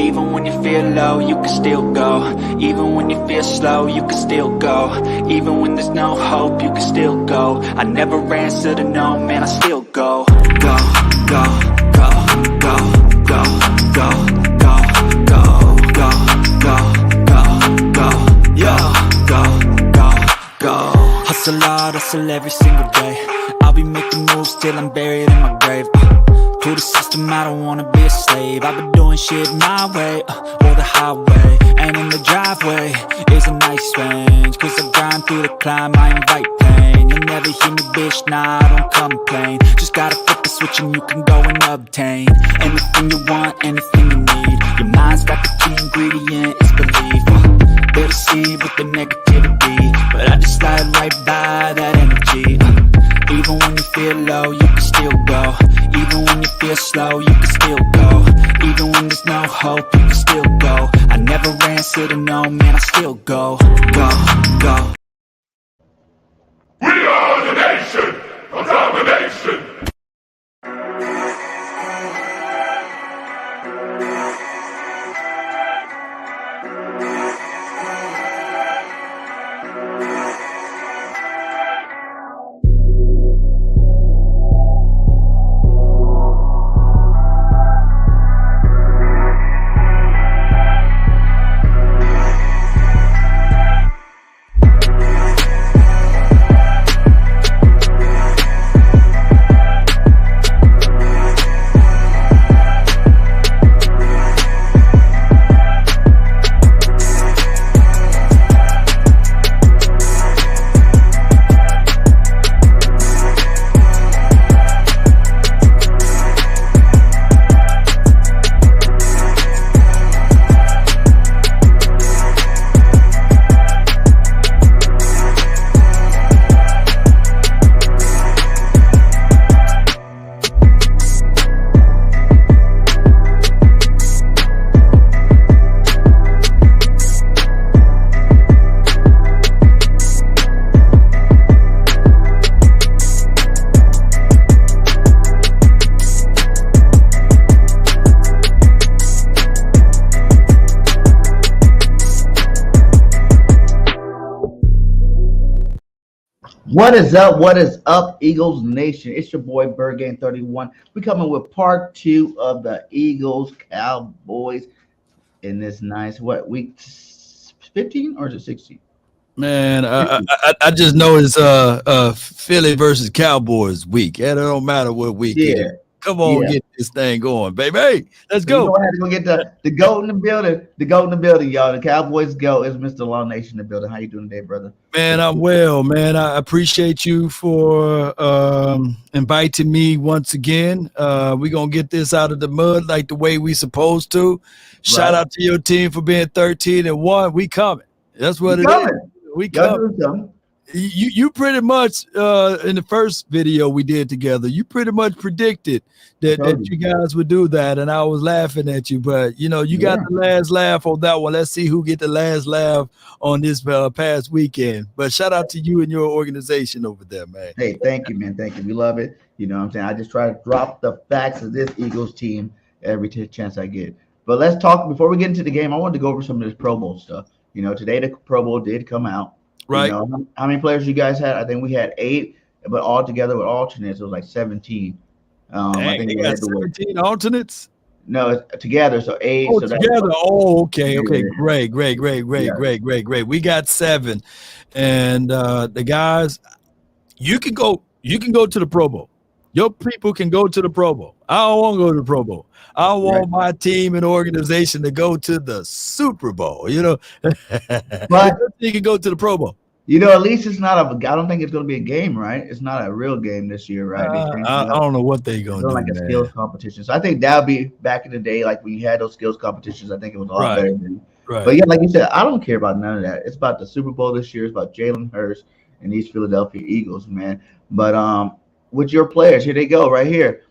Even when you feel low, you can still go. Even when you feel slow, you can still go. Even when there's no hope, you can still go. I never answer to no, man, I still go. Go, go, go, go, go, go, go, go, go, go, go, go, yo, go, go, go. Hustle hard, hustle every single day. I'll be making moves till I'm buried in my grave. To the system, I don't wanna be a slave. I've been doing shit my way, or the highway. And in the driveway is a nice range, cause I grind through the climb, I invite pain. You'll never hear me, bitch, nah, I don't complain. Just gotta flip the switch and you can go and obtain anything you want, anything you need. Your mind's got the key ingredient, it's belief. They'll deceive with the negativity, but I just slide right by that energy. Even when you feel low, you can still go. Even when you feel slow, you can still go. Even when there's no hope, you can still go. I never answer to no, man, I still go. Go, go. We are the nation of domination. What is up? What is up, Eagles Nation? It's your boy BirdGame31. We're coming with part 2 of the Eagles Cowboys in this nice week 15 or is it 16? Man, I just know it's Philly versus Cowboys week. Yeah, it don't matter what week it is. Come on, get this thing going, baby. Let's go. We're going to get the goat in the building. The goat in the building, y'all. The Cowboys go is Mr. Law Nation in the building. How you doing today, brother? Man, I'm well, man. I appreciate you for inviting me once again. We're going to get this out of the mud like the way we supposed to. Shout out to your team for being 13-1. We coming. That's what it is. We coming. You pretty much in the first video we did together, you pretty much predicted that you guys would do that, and I was laughing at you. But you know, you got the last laugh on that one. Let's see who get the last laugh on this past weekend. But shout out to you and your organization over there, man. Hey, thank you, man. Thank you. We love it. You know what I'm saying? I just try to drop the facts of this Eagles team every chance I get. But let's talk before we get into the game. I wanted to go over some of this Pro Bowl stuff. You know, today the Pro Bowl did come out. Right. You know, how many players you guys had? I think we had 8, but all together with alternates, it was like 17. I think you got 17 alternates. No, together, so 8. Oh, so together. Oh, okay. Great. We got 7, and the guys, you can go to the Pro Bowl. Your people can go to the Pro Bowl. I don't want to go to the Pro Bowl. I want my team and organization to go to the Super Bowl. You know, but you can go to the Pro Bowl. You know, at least it's not I don't think it's going to be a game, right? It's not a real game this year, right? I don't know what they're going to do. Like a skills competition. So I think that'll be back in the day, like when you had those skills competitions. I think it was a lot better than. Right. But yeah, like you said, I don't care about none of that. It's about the Super Bowl this year. It's about Jalen Hurts and these Philadelphia Eagles, man. But with your players, here they go, right here.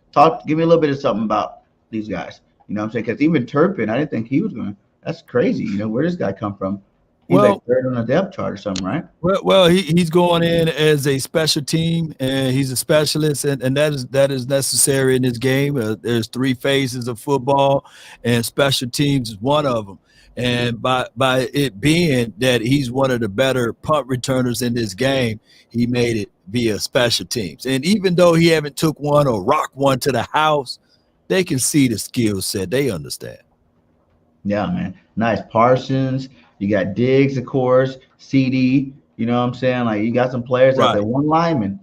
Give me a little bit of something about these guys. You know what I'm saying? Because even Turpin, I didn't think he was going to. That's crazy. You know, where does this guy come from? He's like third on the depth chart or something, right? Well, he's going in as a special team, and he's a specialist, and that is necessary in this game. There's 3 phases of football, and special teams is one of them. And by it being that he's one of the better punt returners in this game, he made it via special teams. And even though he haven't took one or rocked one to the house, they can see the skill set. They understand. Yeah, man. Nice. Parsons. You got Diggs, of course. CD. You know what I'm saying? Like, you got some players out there. One lineman.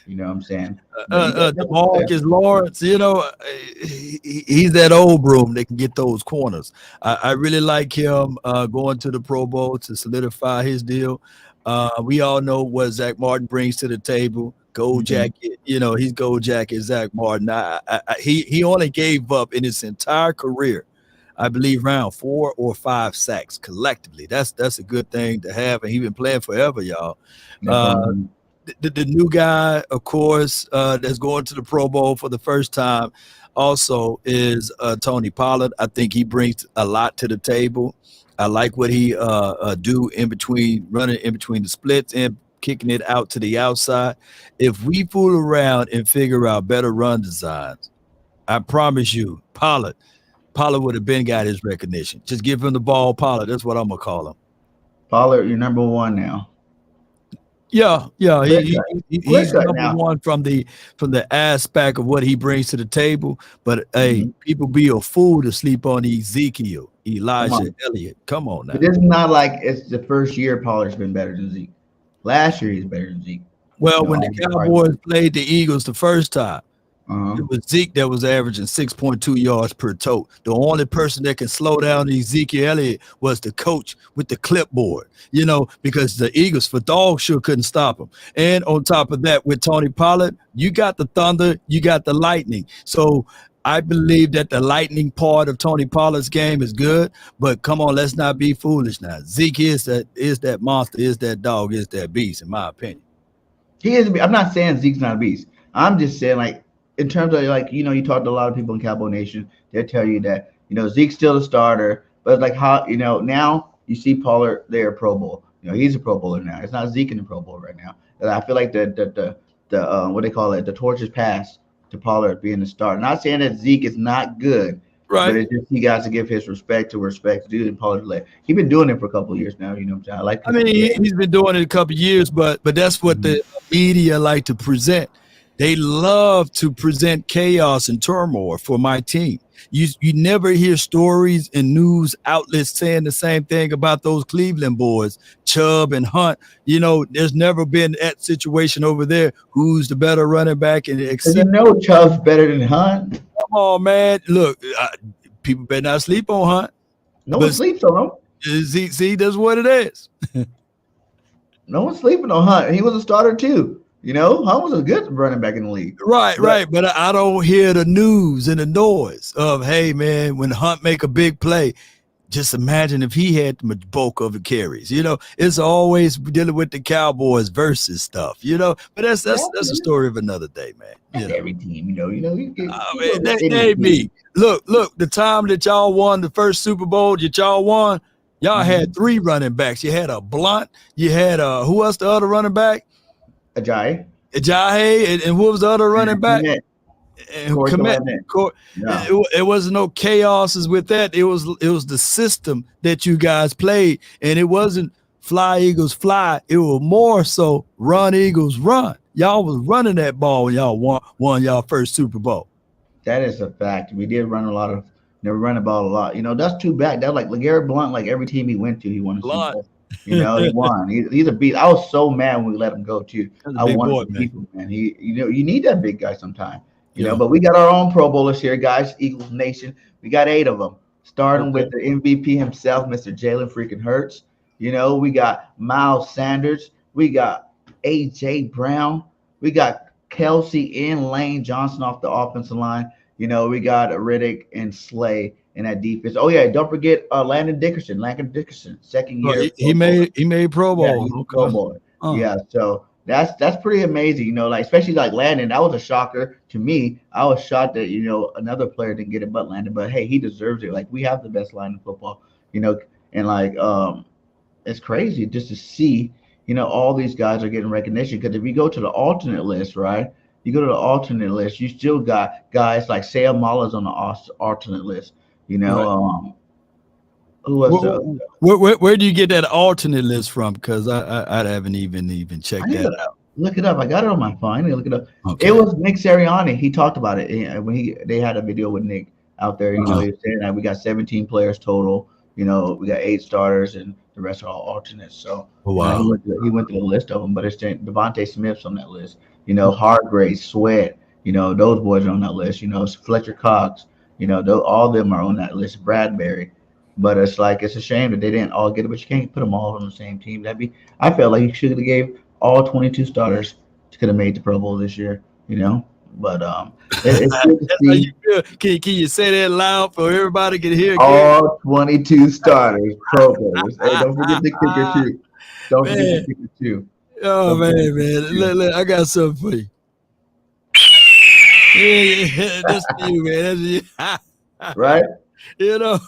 You know what I'm saying? DeMarcus Lawrence, you know, he's that old broom that can get those corners. I really like him going to the Pro Bowl to solidify his deal. We all know what Zach Martin brings to the table. Gold jacket, you know, he's gold jacket, Zach Martin. He only gave up in his entire career, I believe, around 4 or 5 sacks collectively. That's a good thing to have, and he's been playing forever, y'all. The new guy, of course, that's going to the Pro Bowl for the first time also is Tony Pollard. I think he brings a lot to the table. I like what he do in between, running in between the splits and kicking it out to the outside. If we fool around and figure out better run designs, I promise you, Pollard would have been got his recognition. Just give him the ball, Pollard. That's what I'm gonna call him. Pollard, you're number 1 now. Yeah. He's number 1 from the aspect of what he brings to the table. But hey, people be a fool to sleep on Ezekiel, Elijah Elliott. Come on now. But it's not like it's the first year Pollard's been better than Zeke. Last year he's better than Zeke. Well, when the Cowboys played the Eagles the first time, it was Zeke that was averaging 6.2 yards per tote. The only person that can slow down Ezekiel Elliott was the coach with the clipboard, you know, because the Eagles for dog sure couldn't stop him. And on top of that, with Tony Pollard, you got the thunder, you got the lightning. So I believe that the lightning part of Tony Pollard's game is good, but come on, let's not be foolish now. Zeke is that monster, is that dog, is that beast, in my opinion. He is. I'm not saying Zeke's not a beast. I'm just saying, like, in terms of, like, you know, you talk to a lot of people in Cowboy Nation, they'll tell you that, you know, Zeke's still the starter, but like how, you know, now you see Pollard there, Pro Bowl. You know, he's a Pro Bowler now. It's not Zeke in the Pro Bowl right now. And I feel like the what they call it, the torch is passed to Pollard being the starter. Not saying that Zeke is not good, right? But it's just he got to give his respect to respect due, and Pollard he's been doing it for a couple of years now. You know what I'm saying? I mean, he's been doing it a couple of years, but that's what the media like to present. They love to present chaos and turmoil for my team. You never hear stories and news outlets saying the same thing about those Cleveland boys, Chubb and Hunt. You know, there's never been that situation over there. Who's the better running back? And you know, Chubb's better than Hunt. Come on, man. Look, people better not sleep on Hunt. No one sleeps on him. See, that's what it is. No one's sleeping on Hunt. He was a starter too. You know, Hunt was a good running back in the league. Right. But I don't hear the news and the noise of, hey, man, when Hunt make a big play, just imagine if he had the bulk of the carries. You know, it's always dealing with the Cowboys versus stuff, you know. But that's a story of another day, man. That's every team, you know. Look, the time that y'all won the first Super Bowl that y'all won, y'all had 3 running backs. You had a Blunt. You had who else the other running back? Ajayi, and what was the other running back? It wasn't no chaoses with that. It was the system that you guys played, and it wasn't fly Eagles fly. It was more so run Eagles run. Y'all was running that ball when y'all won y'all first Super Bowl. That is a fact. We did run the ball a lot. You know, that's too bad. That like LeGarrette Blount, like every team he went to, he won a Super Bowl. You know, he won. He's a beast. I was so mad when we let him go too. I wanted people, man. You know, you need that big guy sometime. You know, but we got our own Pro Bowlers here, guys. Eagles Nation. We got 8 of them. Starting with the MVP himself, Mr. Jalen freaking Hurts. You know, we got Miles Sanders. We got AJ Brown. We got Kelsey and Lane Johnson off the offensive line. You know, we got Riddick and Slay in that defense. Oh yeah, don't forget Landon Dickerson. Second year. He made Pro Bowl. Yeah, he's a Pro Bowl. Yeah, so that's pretty amazing. You know, like especially like Landon. That was a shocker to me. I was shocked that, you know, another player didn't get it but Landon. But hey, he deserves it. Like, we have the best line in football. You know, And like it's crazy just to see, all these guys are getting recognition. Because if you go to the alternate list, right? You go to the alternate list, you still got guys like Sam Mullins on the alternate list. Right. Who else? Where do you get that alternate list from? Because I haven't even checked that out. Look it up. I got it on my phone. I need to look it up. Okay. It was Nick Sirianni. He talked about it when they had a video with Nick out there. He was saying that we got 17 players total. We got 8 starters and the rest are all alternates. So wow. He went through the list of them, but it's Devontae Smith's on that list. Hargrave, Sweat. Those boys are on that list. Fletcher Cox. All of them are on that list. Bradbury. But it's a shame that they didn't all get it. But you can't put them all on the same team. I felt like you should have gave all 22 starters could have made the Pro Bowl this year. But it's good to see. Can you say that loud for everybody can hear? All 22 starters, Pro Bowlers. Hey, don't forget the kicker too. Don't forget the kicker too. Oh man. Look, I got something for you. Yeah, that's for you, man. That's you. Right? Your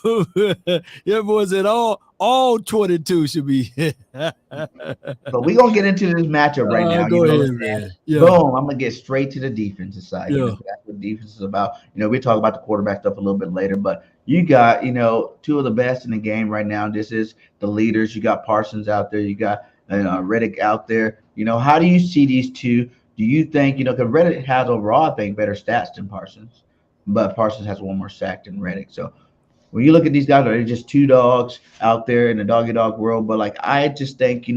boy said all 22 should be. But we're gonna get into this matchup right now. Go ahead, man. Yeah. Boom! I'm gonna get straight to the defensive side. Yeah. That's what defense is about. We talk about the quarterback stuff a little bit later, but you got 2 of the best in the game right now. This is the leaders. You got Parsons out there. You got Reddick out there. How do you see these two? Do you think because Reddick has overall, I think, better stats than Parsons, but Parsons has one more sack than Reddick. So when you look at these guys, they're just 2 dogs out there in the doggy dog world. But I just think,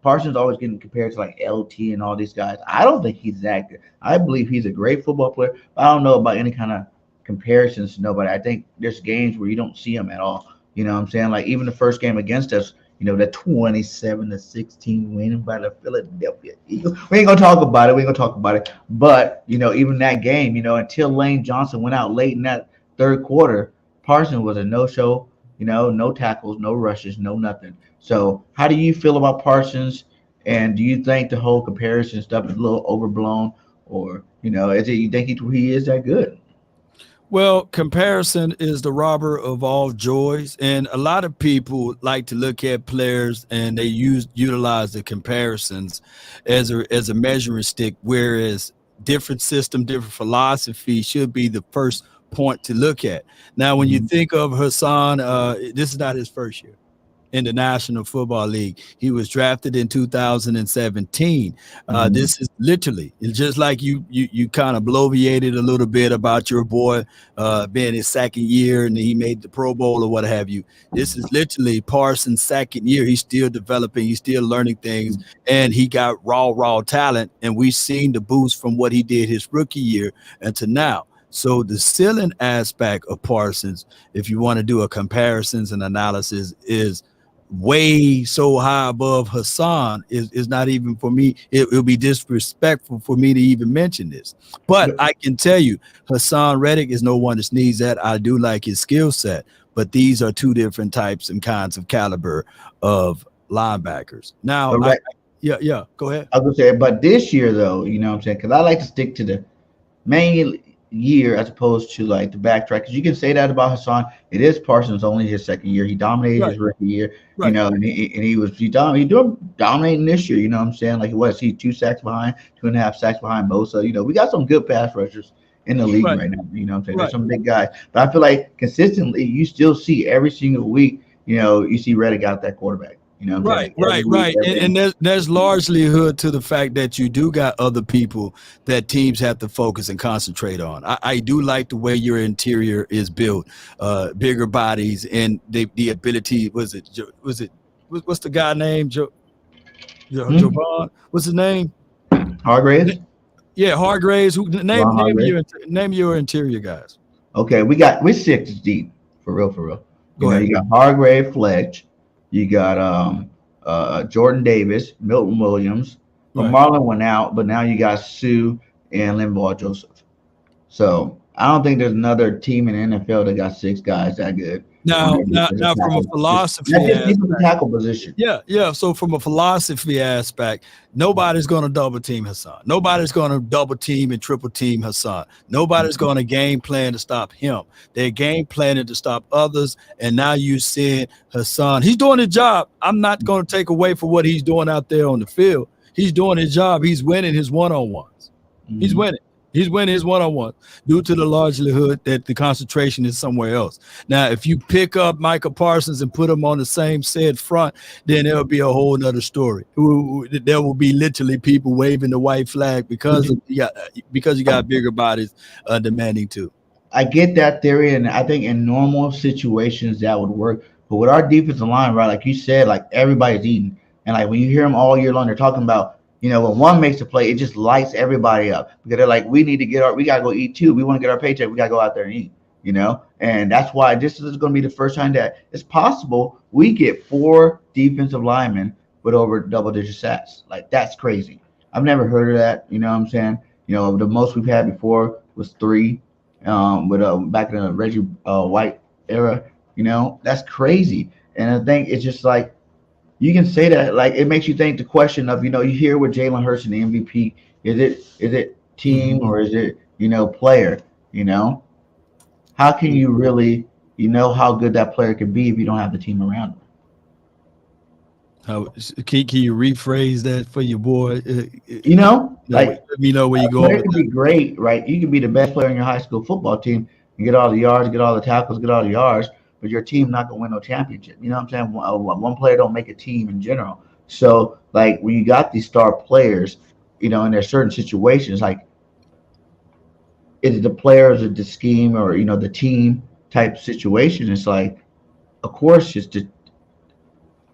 Parsons always getting compared to LT and all these guys. I don't think he's that good. I believe he's a great football player. But I don't know about any kind of comparisons to nobody. I think there's games where you don't see him at all. You know what I'm saying? Even the first game against us, the 27-16 win by the Philadelphia Eagles. We ain't gonna talk about it. But even that game, until Lane Johnson went out late in that third quarter, Parsons was a no-show, no tackles, no rushes, no nothing. So how do you feel about Parsons? And do you think the whole comparison stuff is a little overblown, or is it you think he is that good? Well, comparison is the robber of all joys, and a lot of people like to look at players and they utilize the comparisons as a measuring stick, whereas different system, different philosophy should be the first point to look at. Now, when you think of Hassan, this is not his first year in the National Football League. He was drafted in 2017. This is literally, it's just like you kind of bloviated a little bit about your boy being his second year and he made the Pro Bowl or what have you. This is literally Parsons' second year. He's still developing, he's still learning things, and he got raw talent, and we've seen the boost from what he did his rookie year until now. So the ceiling aspect of Parsons, if you want to do a comparisons and analysis, is way so high above Hassan is not even for me. It will be disrespectful for me to even mention this. But I can tell you, Hassan Reddick is no one to sneeze at. I do like his skill set, but these are 2 different types and kinds of caliber of linebackers. Now, go ahead. I was gonna say, but this year though, what I'm saying, because I like to stick to the main year as opposed to the backtrack, because you can say that about Hassan. It is Parsons only his second year. He dominated his rookie year, and he dominating this year. You know what I'm saying? He 2 sacks behind, 2.5 sacks behind Bosa. We got some good pass rushers in the league right now. You know what I'm saying? There's some big guys, but I feel like consistently you still see every single week. You see Reddick out that quarterback. Right. And there's largely hood to the fact that you do got other people that teams have to focus and concentrate on. I do like the way your interior is built, bigger bodies and the ability. Was it what's the guy name? Jovan? What's his name? Hargraves. Yeah, Hargraves. Name your interior guys. Okay, we're 6 deep for real. Go ahead. You got Hargrave, Fletch. You got Jordan Davis, Milton Williams. Marlon went out, but now you got Sue and Linval Joseph. So I don't think there's another team in the NFL that got 6 guys that good. on Now, their now, defensive now, from a tackle. philosophy Not just defensive aspect, tackle position. yeah. So from a philosophy aspect, nobody's going to double team Hassan. Nobody's going to double team and triple team Hassan. Nobody's going to game plan to stop him. They're game planning to stop others. And now you see Hassan. He's doing his job. I'm not going to take away from what he's doing out there on the field. He's doing his job. He's winning his one-on-ones. He's winning. He's winning his one-on-one due to the likelihood that the concentration is somewhere else. Now, if you pick up Micah Parsons and put him on the same said front, then there'll be a whole nother story. There will be literally people waving the white flag because you got bigger bodies demanding too. I get that theory, and I think in normal situations that would work. But with our defensive line, right, like you said, like everybody's eating. And like when you hear them all year long, they're talking about, when one makes a play, it just lights everybody up because they're like, we gotta go eat too. We want to get our paycheck. We gotta go out there and eat, and that's why this is going to be the first time that it's possible we get 4 defensive linemen with over double-digit sacks. Like, that's crazy. I've never heard of that. You know what I'm saying? The most we've had before was 3 with back in the Reggie White era. That's crazy. And I think it's just like, you can say that, like, it makes you think the question of, you hear with Jalen Hurts and the MVP, is it team or is it, player, How can you really, how good that player can be if you don't have the team around him? Can you rephrase that for your boy? Like, let me know where you go. Player can be great, right? You can be the best player in your high school football team and get all the yards, get all the tackles, get all the yards, but your team not gonna win no championship. You know what I'm saying? One player don't make a team in general. So, like, when you got these star players, in there's certain situations, like, is it the players, or the scheme, or the team type situation? It's like, of course, basically,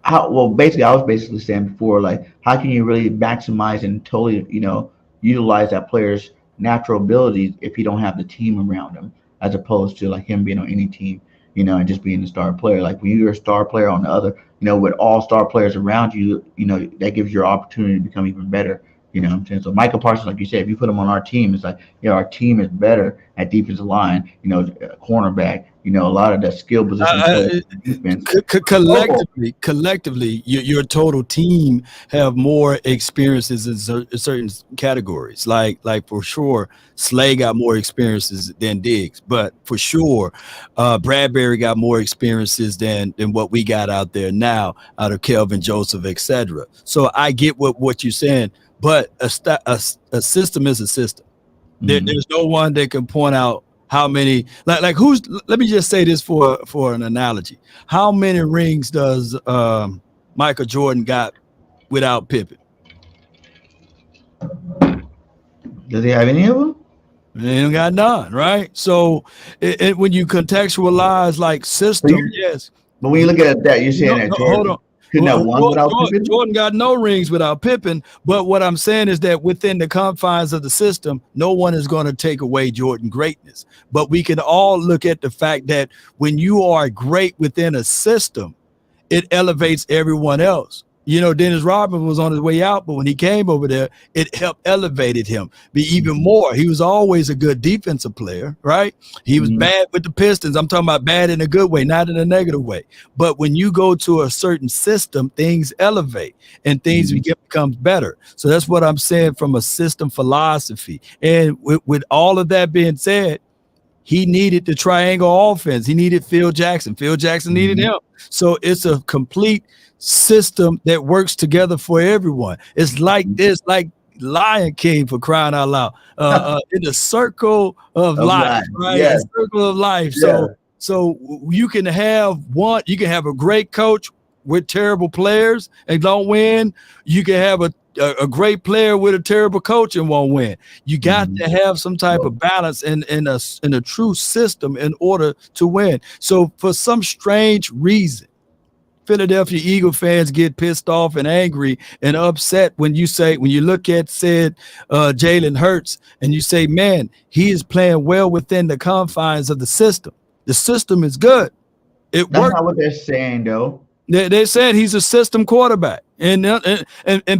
I was basically saying before, like, how can you really maximize and totally, utilize that player's natural abilities if you don't have the team around him, as opposed to like him being on any team, and just being a star player. Like, when you're a star player on the other, with all star players around you, that gives you an opportunity to become even better. You know what I'm saying? So Michael Parsons, like you said, if you put him on our team, it's like, our team is better at defensive line, cornerback, a lot of that skill position. Collectively, your total team have more experiences in certain categories. Like for sure, Slay got more experiences than Diggs, but for sure, Bradbury got more experiences than what we got out there now out of Kelvin Joseph, etc. So I get what you're saying. But a system is a system. There's no one that can point out how many, like who's, let me just say this for an analogy. How many rings does Michael Jordan got without Pippen? Does he have any of them? They don't got none, right? So when you contextualize like system, yes. But when you look at that, you're saying that Jordan. Hold on. Jordan got no rings without Pippen, but what I'm saying is that within the confines of the system, no one is going to take away Jordan's greatness. But we can all look at the fact that when you are great within a system, it elevates everyone else. Dennis Rodman was on his way out, but when he came over there, it helped elevated him be even more. He was always a good defensive player, right? He was bad with the Pistons. I'm talking about bad in a good way, not in a negative way. But when you go to a certain system, things elevate and things becomes better. So that's what I'm saying from a system philosophy. And with all of that being said, he needed the triangle offense. He needed Phil Jackson. Phil Jackson needed him. So it's a complete system that works together for everyone. It's like this, like Lion King, for crying out loud. In the circle of life, right? Yeah. The circle of life. Yeah. So you can have a great coach with terrible players and don't win. You can have a great player with a terrible coach and won't win. You got to have some type of balance in a true system in order to win. So for some strange reason, Philadelphia Eagle fans get pissed off and angry and upset when you look at Jalen Hurts and you say, man, he is playing well within the confines of the system. The system is good. That's works. Not what they're saying, though. They said he's a system quarterback, and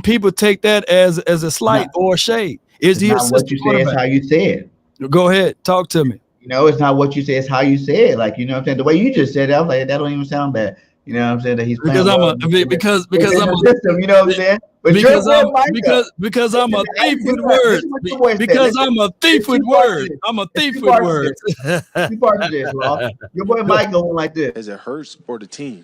people take that as a slight or a shade. Is he a system what you say? It's how you say it. Go ahead, talk to me. You know, it's not what you say, it's how you say it. Like, you know what I'm saying? The way you just said it, I was like, that don't even sound bad. You know what I'm saying? That he's playing because I'm a system, you know what I'm saying? But because I'm a thief with words. Because I'm a thief with words. I'm a thief with words. Two parts of this, Ross. Your boy Mike going like this. Is it Hurts or the team?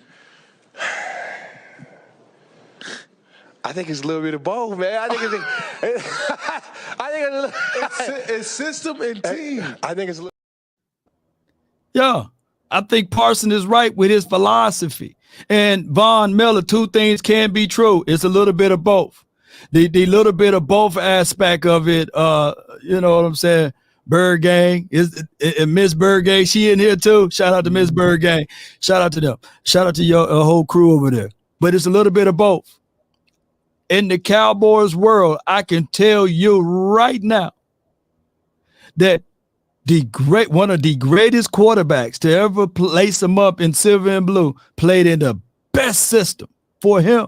I think it's a little bit of both, man. I think It's system and team. I think it's a little. Yeah, I think Parson is right with his philosophy. And Von Miller, two things can be true. It's a little bit of both. The little bit of both aspect of it, you know what I'm saying? Bird Gang is Miss Bird Gang. She in here too. Shout out to Miss Bird Gang. Shout out to them. Shout out to your whole crew over there. But it's a little bit of both. In the Cowboys world, I can tell you right now that one of the greatest quarterbacks to ever lace him up in silver and blue played in the best system for him.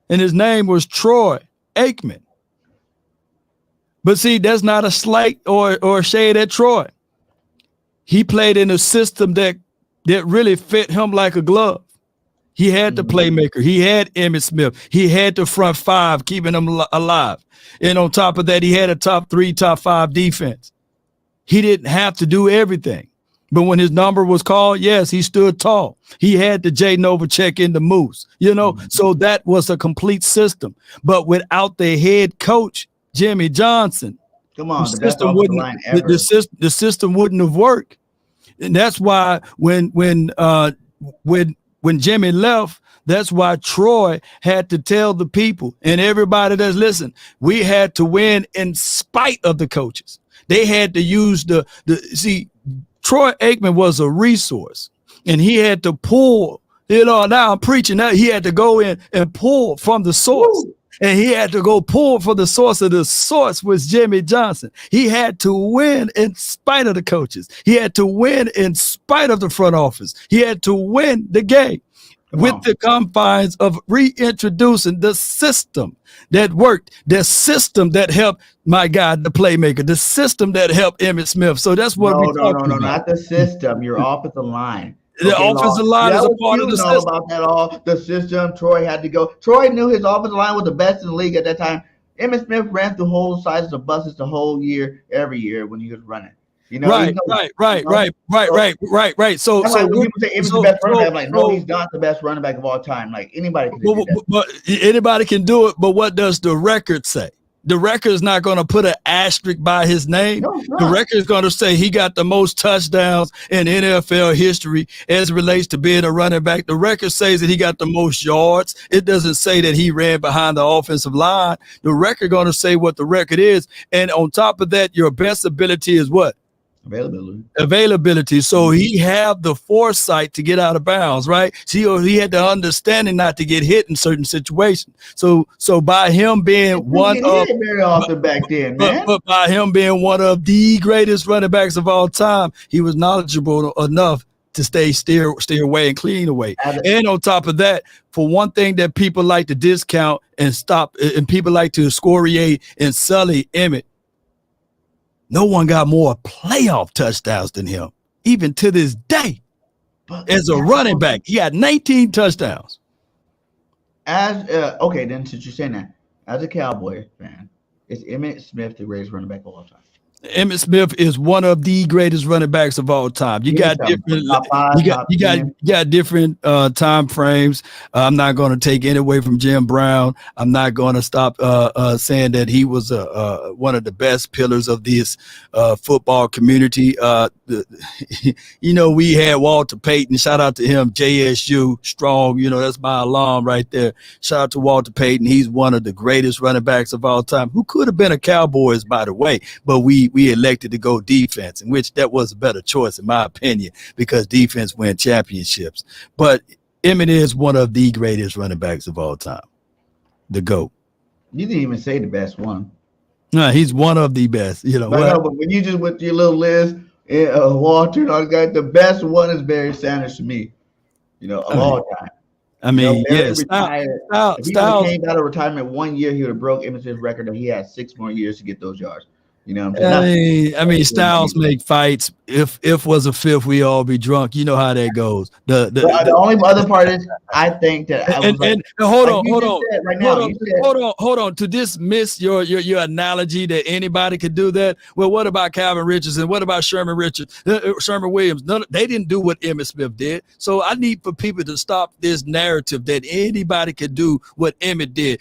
And his name was Troy Aikman. But see, that's not a slight or a shade at Troy. He played in a system that really fit him like a glove. He had the playmaker. He had Emmitt Smith. He had the front five, keeping him alive. And on top of that, he had a top 3, top 5 defense. He didn't have to do everything. But when his number was called, yes, he stood tall. He had the Jay Novacek in the Moose, you know, so that was a complete system. But without the head coach, Jimmy Johnson, come on, the system wouldn't have worked. And that's why when Jimmy left, that's why Troy had to tell the people and everybody that's listening, we had to win in spite of the coaches. They had to use see, Troy Aikman was a resource and he had to pull, you know, now I'm preaching that he had to go in and pull from the source. Woo. And he had to go pull from the source of the source was Jimmy Johnson. He had to win in spite of the coaches. He had to win in spite of the front office. He had to win the game with the confines of reintroducing the system that worked, the system that helped my guy, the playmaker, the system that helped Emmitt Smith. So that's what we're talking about. Not the system. Your offensive line. The offensive line is a part of the system. About that all the system. Troy had to go. Troy knew his offensive line was the best in the league at that time. Emmitt Smith ran through whole sizes of buses the whole year, every year when he was running. You know, right. So when people say Emmitt's the best running back, I'm like, no, he's not the best running back of all time. Like anybody can do that. But anybody can do it. But what does the record say? The record is not going to put an asterisk by his name. No, the record is going to say he got the most touchdowns in NFL history as it relates to being a running back. The record says that he got the most yards. It doesn't say that he ran behind the offensive line. The record going to say what the record is. And on top of that, your best ability is what? Availability. So he had the foresight to get out of bounds, right? So he had the understanding not to get hit in certain situations. So by him being one of very often back then, man. But by him being one of the greatest running backs of all time, he was knowledgeable enough to steer away and clean away. And on top of that, for one thing that people like to discount and stop, and people like to excoriate and sully Emmitt, no one got more playoff touchdowns than him, even to this day. As a running back, he had 19 touchdowns. Okay, then since you're saying that, as a Cowboy fan, is Emmitt Smith the greatest running back of all time? Emmitt Smith is one of the greatest running backs of all time. You got different, different time frames. I'm not going to take any away from Jim Brown. I'm not going to stop saying that he was one of the best pillars of this football community. You know, we had Walter Payton. Shout out to him, JSU strong. You know, that's my alarm right there. Shout out to Walter Payton. He's one of the greatest running backs of all time, who could have been a Cowboys, by the way, but we elected to go defense, in which that was a better choice, in my opinion, because defense win championships. But Emmitt is one of the greatest running backs of all time. The GOAT. You didn't even say the best one. No, he's one of the best. You know, but when you just went to your little list, Walter, the best one is Barry Sanders to me, you know, of all time. I mean, yes. If he came out of retirement 1 year, he would have broke Emmitt Smith's record, and he had 6 more years to get those yards. You know what I'm saying? I mean, styles make fights. If was a fifth, we all be drunk. You know how that goes. The only other part is I think that I was and hold like on, you hold just on, said right now. You said, hold on. To dismiss your analogy that anybody could do that. Well, what about Calvin Richardson? What about Sherman Williams? They didn't do what Emmitt Smith did. So I need for people to stop this narrative that anybody could do what Emmitt did.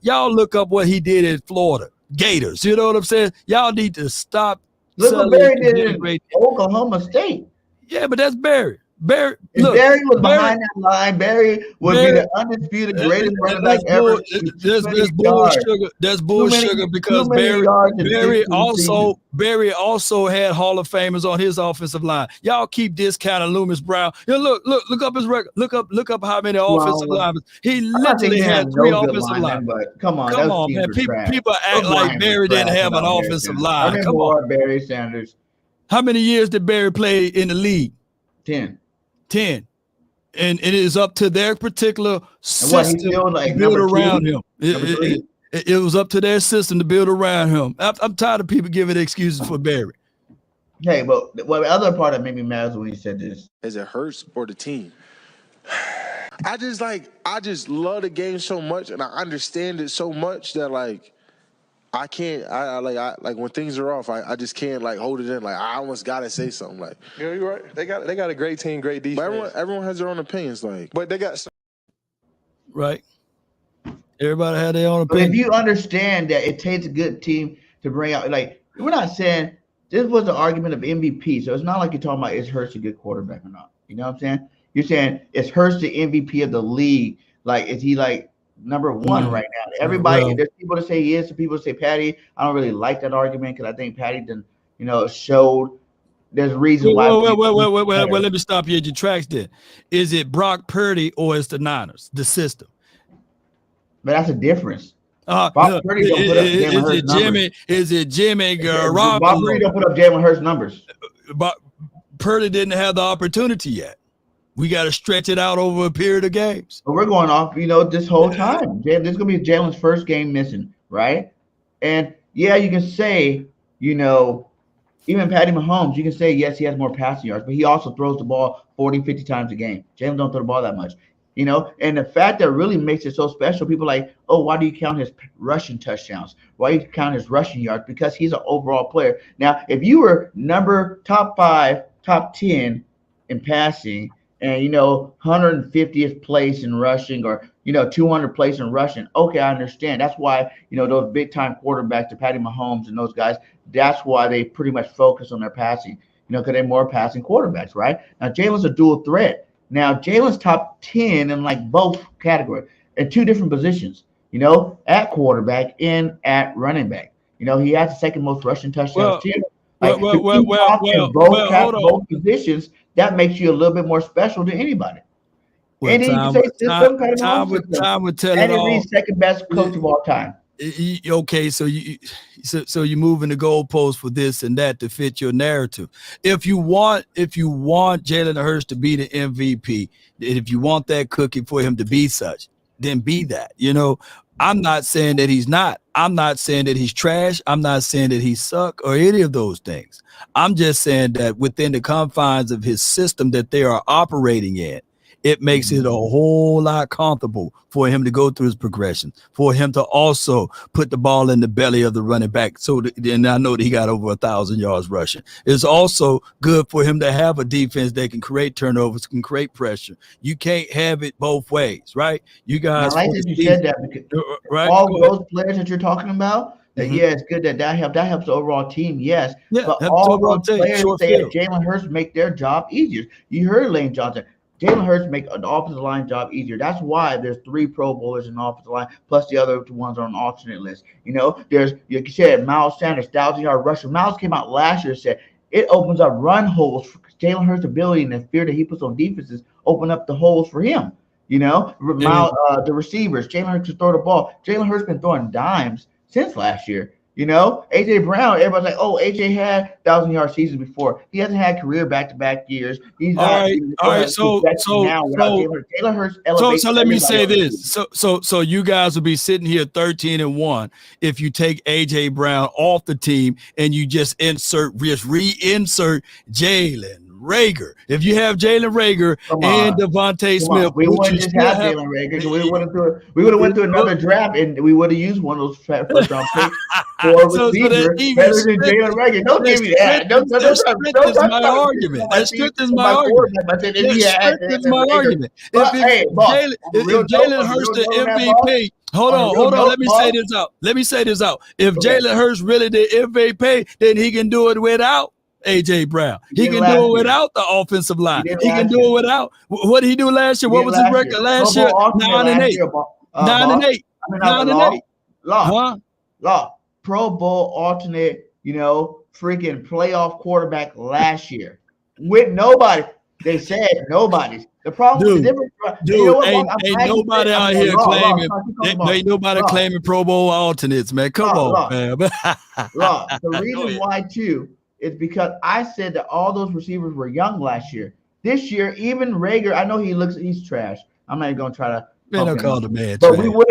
Y'all look up what he did in Florida Gators. You know what I'm saying? Y'all need to stop. look what Barry did in Oklahoma State. Yeah, but that's Barry. Barry was behind that line. Barry would be the undisputed greatest running back ever. That's bull sugar because Barry also had Hall of Famers on his offensive line. Y'all keep discounting Loomis Brown. Look up his record. Look up how many offensive linemen. He literally had 3 offensive linemen. But come on, man. People act like Barry didn't have an offensive line. Come on, Barry Sanders. How many years did Barry play in the league? 10. And it is up to their particular system to build around him. It was up to their system to build around him. I'm tired of people giving excuses for Barry. Hey, but the other part that made me mad was when he said this. Is it hurts or the team? I just love the game so much, and I understand it so much that I can't. I when things are off, I just can't hold it in. I almost gotta say something. Yeah, you're right. They got a great team, great defense. But everyone has their own opinions. But they got right. Everybody had their own opinion. But if you understand that it takes a good team to bring out, we're not saying this was the argument of MVP. So it's not like you're talking about is Hurts a good quarterback or not. You know what I'm saying? You're saying is Hurts the MVP of the league? Is he number one right now? Everybody, there's people that say he is, some people say Patty. I don't really like that argument because I think Patty done, showed there's reasons why. Well, let me stop you at your tracks then. Is it Brock Purdy or is the Niners, the system? But that's a difference. Brock Purdy don't put up Jalen Hurts numbers. Is it Jimmy Garoppolo? Brock Purdy don't put up Jalen Hurts numbers. But Purdy didn't have the opportunity yet. We got to stretch it out over a period of games. But we're going off, this whole time. This is going to be Jalen's first game missing, right? And, yeah, you can say, even Patty Mahomes, you can say, yes, he has more passing yards, but he also throws the ball 40, 50 times a game. Jalen don't throw the ball that much, And the fact that really makes it so special, people are like, oh, why do you count his rushing touchdowns? Why do you count his rushing yards? Because he's an overall player. Now, if you were top 5, top 10 in passing, and 150th place in rushing or 200th place in rushing, okay, I understand. That's why those big time quarterbacks, the Patty Mahomes and those guys, that's why they pretty much focus on their passing, because they're more passing quarterbacks, right? Now Jalen's a dual threat. Now Jalen's top 10 in both categories in 2 different positions, at quarterback and at running back. He has the second most rushing touchdowns too. Both positions. That makes you a little bit more special than anybody. Well, and time would tell it all. He's second best coach of all time. Okay, so you're moving the goalposts for this and that to fit your narrative. If you want Jalen Hurts to be the MVP, if you want that cookie for him to be such, then be that. I'm not saying that he's not. I'm not saying that he's trash. I'm not saying that he suck or any of those things. I'm just saying that within the confines of his system that they are operating in, it makes it a whole lot comfortable for him to go through his progression, for him to also put the ball in the belly of the running back. So then I know that he got over 1,000 yards rushing. It's also good for him to have a defense that can create turnovers, can create pressure. You can't have it both ways, right? You guys. I like that you said that because all those players that you're talking about, yeah, it's good that helps. That helps the overall team, yes. Yeah, but all those players say Jalen Hurts make their job easier. You heard Lane Johnson. Jalen Hurts make an offensive line job easier. That's why there's 3 Pro Bowlers in the offensive line, plus the other 2 ones are on the alternate list. There's, like you said, Miles Sanders, 1,000-yard rusher. Miles came out last year and said it opens up run holes for Jalen Hurts' ability, and the fear that he puts on defenses open up the holes for him. The receivers, Jalen Hurts to throw the ball. Jalen Hurts been throwing dimes since last year. You know, AJ Brown, everybody's like, oh, AJ had 1,000-yard seasons before. He hasn't had career back-to-back years. He's not all right. So Jalen Hurts elevates so let me say everybody this. So you guys will be sitting here 13-1 if you take AJ Brown off the team and you just reinsert Jalen Reagor. If you have Jalen Reagor and Devontae Smith, we wouldn't just have Jalen Reagor. We would have went to another draft and we would have used one of those first round picks for a receiver better than Jalen Reagor. Don't give me that. That strengthens my argument. That strengthens my argument. If Jalen Hurts the MVP, hold on. Let me say this out. If Jalen Hurts really the MVP, then he can do it without AJ Brown. He can do it without the offensive line. He can do it without. What did he do last year? What was his record last year? 9-8. 9-8. 9-8. Law. Pro Bowl alternate, freaking playoff quarterback last year with nobody. They said nobody's. The problem, ain't nobody out here claiming. Ain't nobody claiming Pro Bowl alternates, man. Come on, man. The reason why too is because I said that all those receivers were young last year. This year, even Reagor, I know he's trash. I'm not even gonna try to. Man, call the man. But we would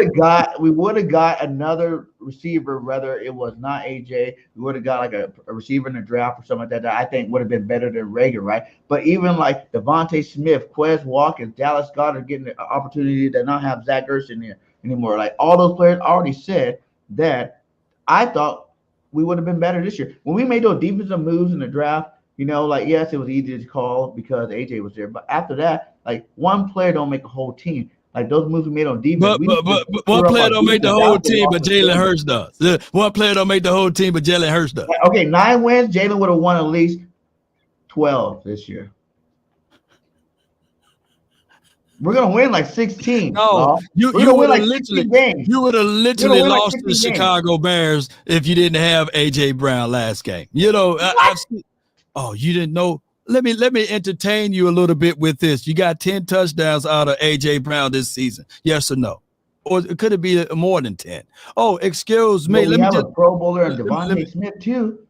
have got another receiver, whether it was not AJ. We would have got like a receiver in the draft or something like that I think would have been better than Reagor, right? But even like Devontae Smith, Quez Watkins, Dallas Goedert getting the opportunity to not have Zach Ertz in there anymore. Like all those players already said that I thought we would have been better this year. When we made those defensive moves in the draft, yes, it was easy to call because AJ was there. But after that, like one player don't make a whole team. Like those moves we made on defense. But one player don't make the whole team, but Jalen Hurts does. One player don't make the whole team, but Jalen Hurts does. Okay, 9 wins. Jalen would have won at least 12 this year. We're gonna win like 16. No, you would have literally lost to the Chicago Bears if you didn't have AJ Brown last game. You didn't know. Let me entertain you a little bit with this. You got 10 touchdowns out of AJ Brown this season. Yes or no? Or could it be more than 10? Oh, excuse me. Well, we have a Pro Bowler and Devontae Smith too,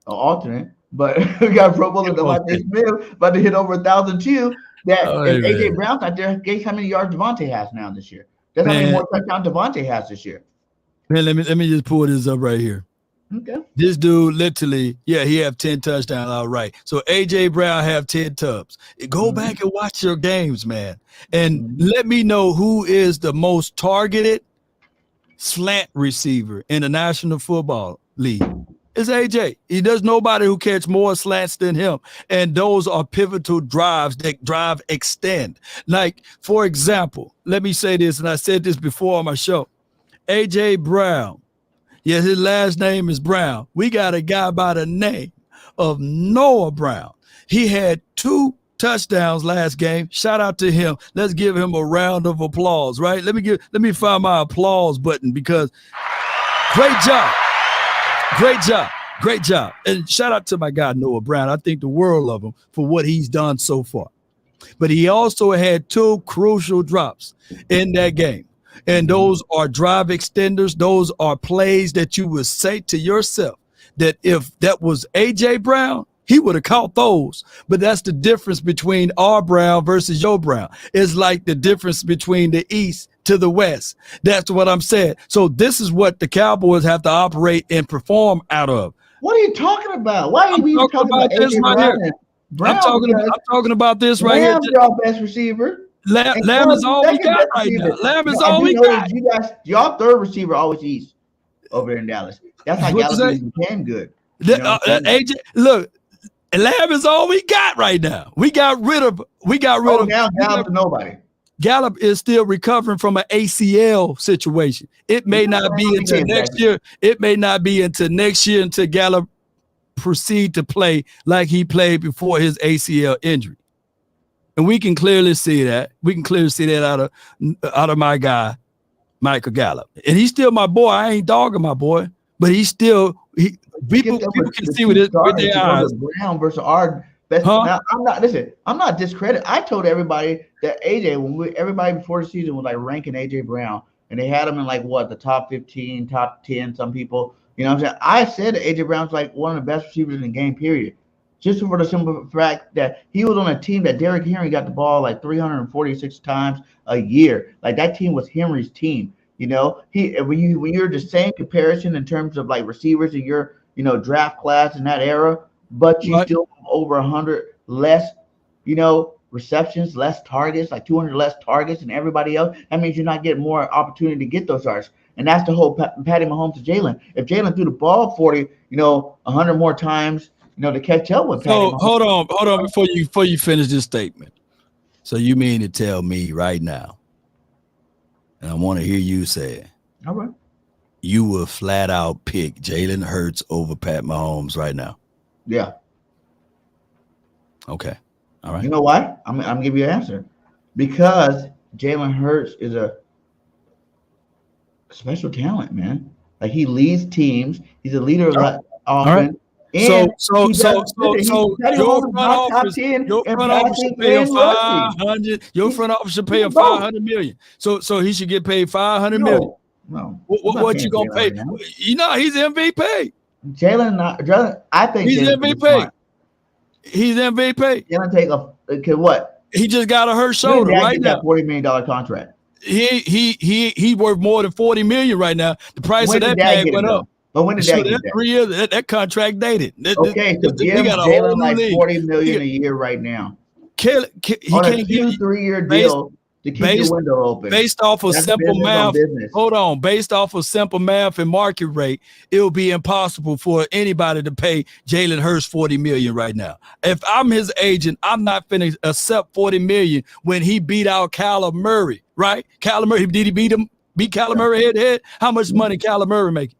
an alternate. But we got a Pro Bowler Devontae Smith about to hit over 1,000 too. If AJ Brown's out there, guess how many yards Devontae has now this year? That's how many more touchdowns Devontae has this year. Man, let me just pull this up right here. Okay. This dude literally, he have 10 touchdowns outright. So AJ Brown have 10 tubs. Go back and watch your games, man. And let me know who is the most targeted slant receiver in the National Football League. It's AJ. There's nobody who catch more slants than him. And those are pivotal drives that drive extend. Like, for example, let me say this, and I said this before on my show. AJ Brown. Yes, his last name is Brown. We got a guy by the name of Noah Brown. He had 2 touchdowns last game. Shout out to him. Let's give him a round of applause, right? Let me find my applause button because great job. And shout out to my guy Noah Brown. I think the world of him for what he's done so far. But he also had 2 crucial drops in that game. And those are drive extenders. Those are plays that you would say to yourself that if that was AJ Brown, he would have caught those. But that's the difference between our Brown versus your Brown. It's like the difference between the East to the West. That's what I'm saying. So this is what the Cowboys have to operate and perform out of. What are you talking about? Why are you talking about this right here? I'm talking about this right here. Y'all best receiver. Lamb is all we got right now. Lamb is all we got. Y'all third receiver always east over in Dallas. That's how Gallup became good. AJ, look, Lamb is all we got right now. We got rid of. Now Gallup to nobody. Gallup is still recovering from an ACL situation. It may not be until next year. It may not be until next year until Gallup proceed to play like he played before his ACL injury. And we can clearly see that. We can clearly see that out of my guy, Michael Gallup. And he's still my boy. I ain't dogging my boy, but he's still people can see with their eyes. Brown versus our best. Now, I'm not discrediting. I told everybody that AJ, everybody before the season was like ranking AJ Brown, and they had him in like the top 15, top 10, some people You know what I'm saying? I said that AJ Brown's like one of the best receivers in the game, period. Just for the simple fact that he was on a team that Derrick Henry got the ball like 346 times a year. Like that team was Henry's team. You know, when you're the same comparison in terms of like receivers in your draft class in that era, but you still have over 100 less, receptions, less targets, like 200 less targets than everybody else. That means you're not getting more opportunity to get those yards. And that's the whole Patty Mahomes to Jalen. If Jalen threw the ball 100 more times, to catch up with Patty Mahomes. Hold on before you finish this statement. So you mean to tell me right now, and I want to hear you say it. All right. You will flat out pick Jalen Hurts over Pat Mahomes right now? Yeah. Okay. All right. You know why? I'm gonna give you an answer. Because Jalen Hurts is a special talent, man. Like he leads teams. He's a leader of that offense. And so your front office should pay him 500. Your front office should pay him 500 million. So he should get paid 500 million. No. What you gonna pay? He's MVP. Jalen, I think he's MVP. He's MVP. Jalen take what? He just got a hurt shoulder right now. $40 million contract. He worth more than 40 million right now. The price of that bag went up. But when did that get 3 years? That contract dated. Okay, so give Jalen like $40 million a year right now. He can't give 3-year deal to keep the window open. Based off of simple math. Hold on. Based off of simple math and market rate, it will be impossible for anybody to pay Jalen Hurts $40 million right now. If I'm his agent, I'm not finna accept $40 million when he beat out Kyler Murray, right? Kyler Murray, did he beat Kyler Murray head to head? How much money Kyler Murray making?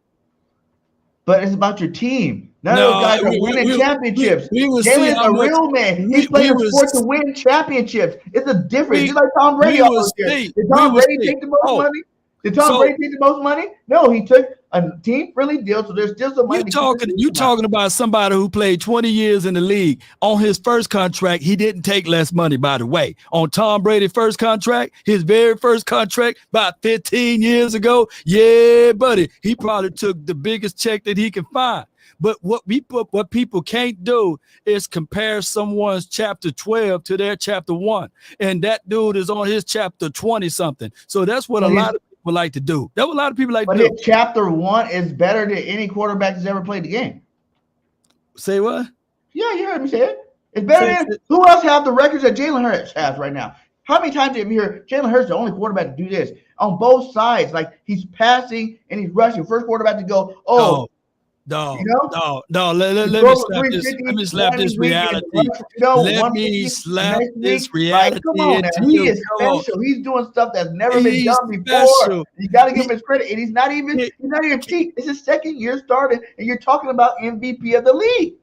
But it's about your team. None of those guys are winning championships. Jalen's a real man. He's playing sports to win championships. It's a difference. Just like Tom Brady all those years. Did Tom Brady take the most money? Did Tom Brady take the most money? No, he took a team-friendly deal, so there's still some money. You're talking about somebody who played 20 years in the league. On his first contract, he didn't take less money, by the way. On Tom Brady's first contract, his very first contract about 15 years ago, yeah, buddy, he probably took the biggest check that he could find. But what people can't do is compare someone's chapter 12 to their chapter 1. And that dude is on his chapter 20-something. So that's what a lot of people like to do. That's what a lot of people like to do. But chapter 1 is better than any quarterback that's ever played the game. Say what? Yeah, you heard me say it. It's better than who else have the records that Jalen Hurts has right now? How many times have you heard Jalen Hurts the only quarterback to do this on both sides? Like he's passing and he's rushing. First quarterback to go, let me slap this reality. Let me slap this reality. Come on, he is special. He's doing stuff that's never been done before. You got to give him his credit. And he's not even peak. It's his second year starting, and you're talking about MVP of the league.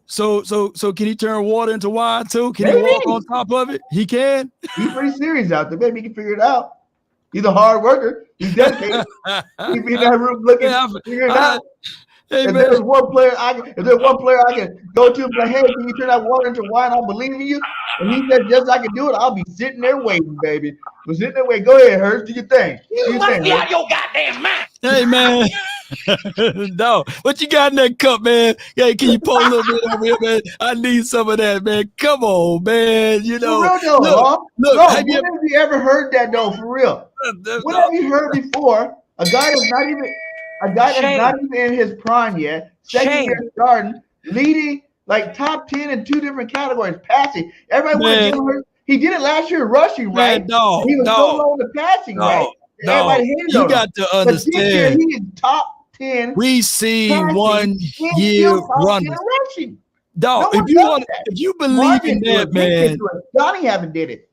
So can he turn water into wine too? Can he walk on top of it? He can. He's pretty serious out there. Maybe he can figure it out. He's a hard worker. He's dedicated. He'd be in that room looking, figuring it out. Hey, if there's one player I can go to and say, hey, can you turn that water into wine? I believe in you. And he said, just I can do it. I'll be sitting there waiting, baby. We're sitting there waiting. Go ahead, Hurts. Do your thing. You must be out your goddamn mind. Hey, man. No, what you got in that cup, man? Hey, can you pour a little bit over here, man? I need some of that, man. Come on, man. You know, look, have you ever heard that though? For real, what have you heard before? A guy that's not even in his prime yet, second year starting, leading like top 10 in 2 different categories, passing. Everybody wanted Jalen Hurts. He did it last year, rushing, right? He was so low in the passing, right? Everybody hated you got to understand. But this year, he is top 10. We see 1 year running. Dog, if you believe in that, man. Donnie haven't did it.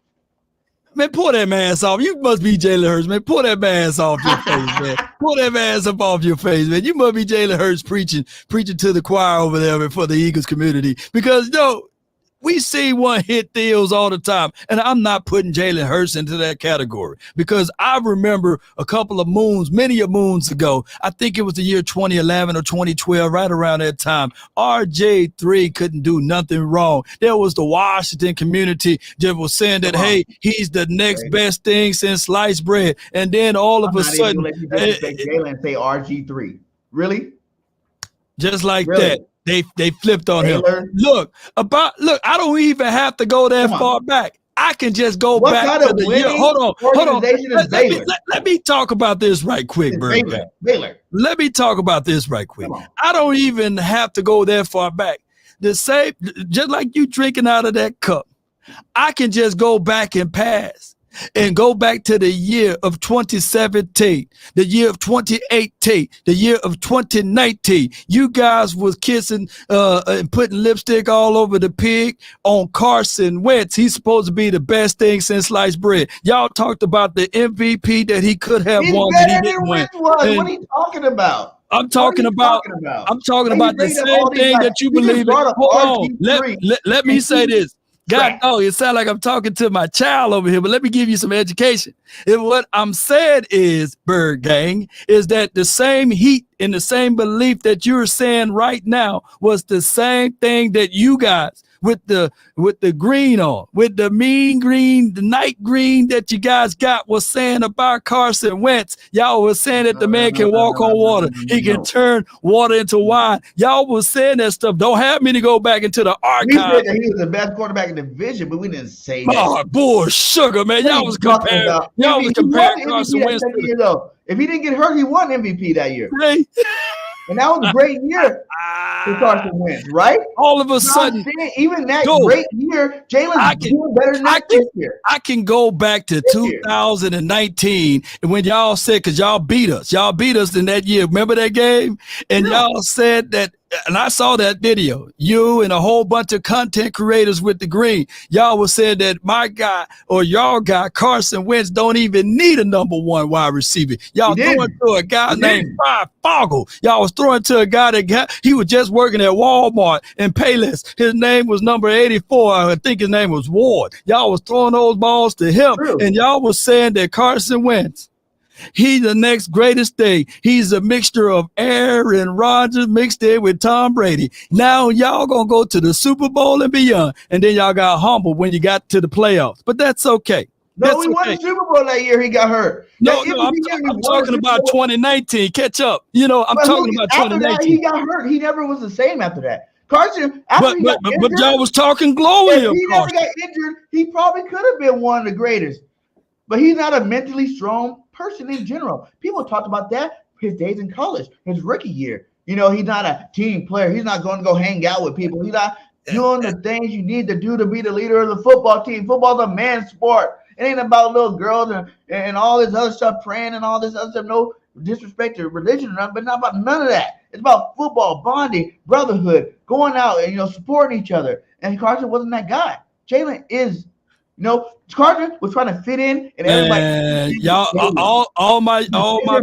Man, pull that mask off. You must be Jalen Hurts, man. Pull that mask off your face, man. Pull that mask up off your face, man. You must be Jalen Hurts preaching to the choir over there for the Eagles community. Because, we see one-hit deals all the time, and I'm not putting Jalen Hurts into that category because I remember a couple of many moons ago, I think it was the year 2011 or 2012, right around that time, RJ3 couldn't do nothing wrong. There was the Washington community that was saying that, hey, he's the next best thing since sliced bread, and then all of a sudden, Jalen say RG3. Really? Just like Really? that. They flipped on Baylor? him. Look, I don't even have to go that far back. I can just go What back kind to of the year. winning Hold on. organization is Baylor? Let me talk about this right quick, Bird. Baylor. Let me talk about this right quick. Come on. I don't even have to go that far back. The same, just like you drinking out of that cup, I can just go back and pass and go back to the year of 2017, the year of 2018, the year of 2019. You guys was kissing and putting lipstick all over the pig on Carson Wentz. He's supposed to be the best thing since sliced bread. Y'all talked about the MVP that he could have won, but he didn't win. What are you talking about? I'm talking about the same thing that you believe in. Hold on. Let me say this. God, it sounds like I'm talking to my child over here, but let me give you some education. And what I'm saying is, Bird Gang, is that the same heat and the same belief that you're saying right now was the same thing that you guys with the green on, with the mean green, the night green that you guys got was saying about Carson Wentz. Y'all was saying that the man can walk on water. He can turn water into wine. Y'all was saying that stuff. Don't have me to go back into the archive. We said that he was the best quarterback in the division, but we didn't say that. Oh, bull sugar, man. Y'all was comparing Carson Wentz. If he didn't get hurt, he won MVP that year. Hey. And that was a great year for Carson Wentz, right? All of a sudden, even that great year, Jalen's doing better than that this year. I can go back to 2019 and when y'all said, because y'all beat us in that year. Remember that game? And y'all said that, and I saw that video, you and a whole bunch of content creators with the green. Y'all was saying that my guy or y'all guy, Carson Wentz, don't even need a #1 wide receiver. Y'all throwing to a guy named Brian Fogel. Y'all was throwing to a guy he was just working at Walmart in Payless. His name was number 84. I think his name was Ward. Y'all was throwing those balls to him. And y'all was saying that Carson Wentz, he's the next greatest thing. He's a mixture of Aaron Rodgers mixed in with Tom Brady. Now y'all gonna go to the Super Bowl and beyond, and then y'all got humbled when you got to the playoffs. But that's okay. No, we won the Super Bowl that year. He got hurt. I'm talking about 2019. Catch up. I'm talking about 2019. He got hurt. He never was the same after that. Carson, but y'all was talking glowing. If he never got injured, he probably could have been one of the greatest. But he's not a mentally strong person in general. People talked about that his days in college, his rookie year. He's not a team player. He's not going to go hang out with people. He's not doing the things you need to do to be the leader of the football team. Football's a man's sport. It ain't about little girls and all this other stuff, praying and all this other stuff. No disrespect to religion or nothing, but not about none of that. It's about football, bonding, brotherhood, going out and supporting each other. And Carson wasn't that guy. Jalen is. Carson was trying to fit in, and everybody. Y'all, all my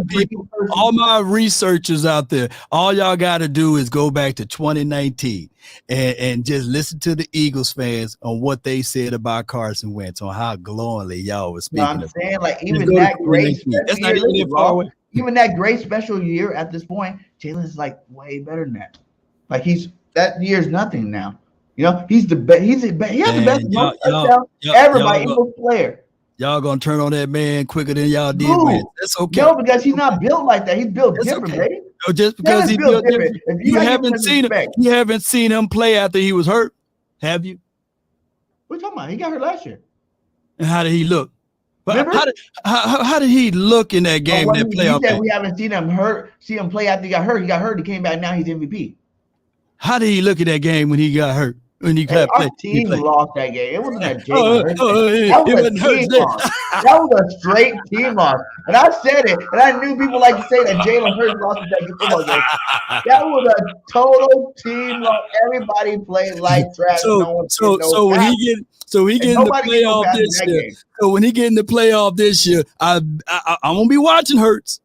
people, all my researchers out there, all y'all got to do is go back to 2019 and just listen to the Eagles fans on what they said about Carson Wentz, on how glowingly y'all was speaking. I'm saying, like, even that great even that great special year at this point, Jalen's like way better than that. Like that year's nothing now. He's the best. He has the best touchdown ever by Eagles player. Y'all gonna turn on that man quicker than y'all did. That's okay. No, because he's not built like that. He's built different, baby. No, just because he's built different. You haven't seen him. You haven't seen him play after he was hurt, have you? What are you talking about? He got hurt last year. And how did he look? But how did he look in that game? That playoff game? We haven't seen him play after he got hurt. He got hurt. He came back. Now he's MVP. How did he look at that game when he got hurt? When he our team lost that game. It wasn't a Jalen that was a straight team loss. And I said it, and I knew people like to say that Jalen Hurts lost that football game. That was a total team loss. Everybody played like trash. So when he get in the playoff this year. So when he get in the playoff this year, I'm gonna be watching Hurts.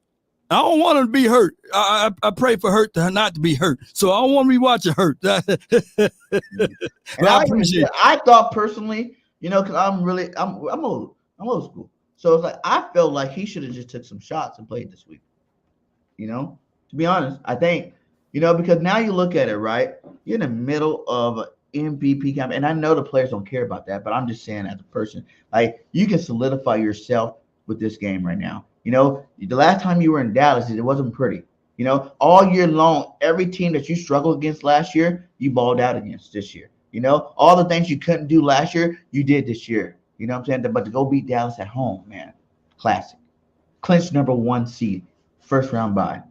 I don't want him to be hurt. I pray for Hurt to not to be hurt. So I don't want to be watching Hurt. I thought personally, because I'm old school. So it's like I felt like he should have just took some shots and played this week. To be honest, I think, because now you look at it, right? You're in the middle of an MVP campaign, and I know the players don't care about that, but I'm just saying as a person, like you can solidify yourself with this game right now. The last time you were in Dallas, it wasn't pretty. You know, all year long, every team that you struggled against last year, you balled out against this year. You know, all the things you couldn't do last year, you did this year. You know what I'm saying? But to go beat Dallas at home, man, classic. Clinch number 1 seed, first round bye.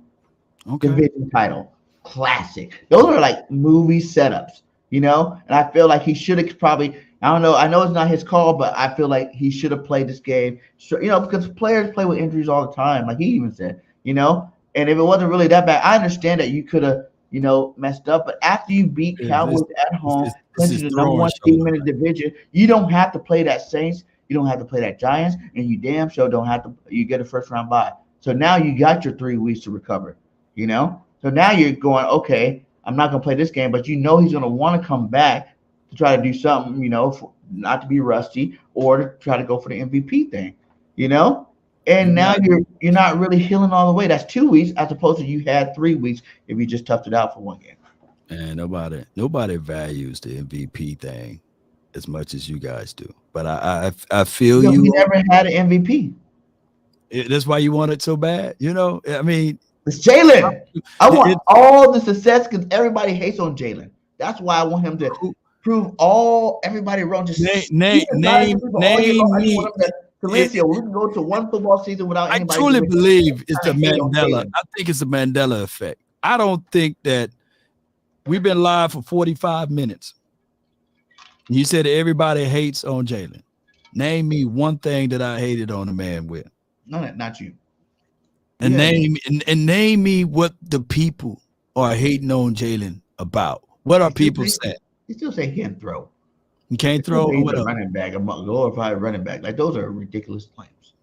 Okay. Division title, classic. Those are like movie setups, you know. And I feel like he should have probably. I don't know. I know it's not his call, but I feel like he should have played this game. So, you know, because players play with injuries all the time, like he even said, you know. And if it wasn't really that bad, I understand that you could have, you know, messed up. But after you beat Cowboys at home, clinching the number 1 team in the division, you don't have to play that Saints. You don't have to play that Giants, and you damn sure don't have to. You get a first round bye. So now you got your 3 weeks to recover. You know, so now you're going, okay, I'm not going to play this game, but you know he's going to want to come back to try to do something, you know, not to be rusty or to try to go for the MVP thing, you know. And now you're not really healing all the way. That's 2 weeks as opposed to you had 3 weeks if you just toughed it out for one game. And nobody values the MVP thing as much as you guys do. But I feel you. You never had an MVP. That's why you want it so bad, you know. I mean. It's Jalen. I want all the success because everybody hates on Jalen. That's why I want him to prove everybody wrong. Just name me. Valencia, we can go to one football season without anybody. I truly believe it's the Mandela. I think it's the Mandela effect. I don't think that we've been live for 45 minutes. You said everybody hates on Jalen. Name me one thing that I hated on the man with. No, not you. And name me what the people are hating on Jalen about. What are people saying? You still say he can't throw. You can't throw. What a running back, a glorified running back. Like those are ridiculous claims.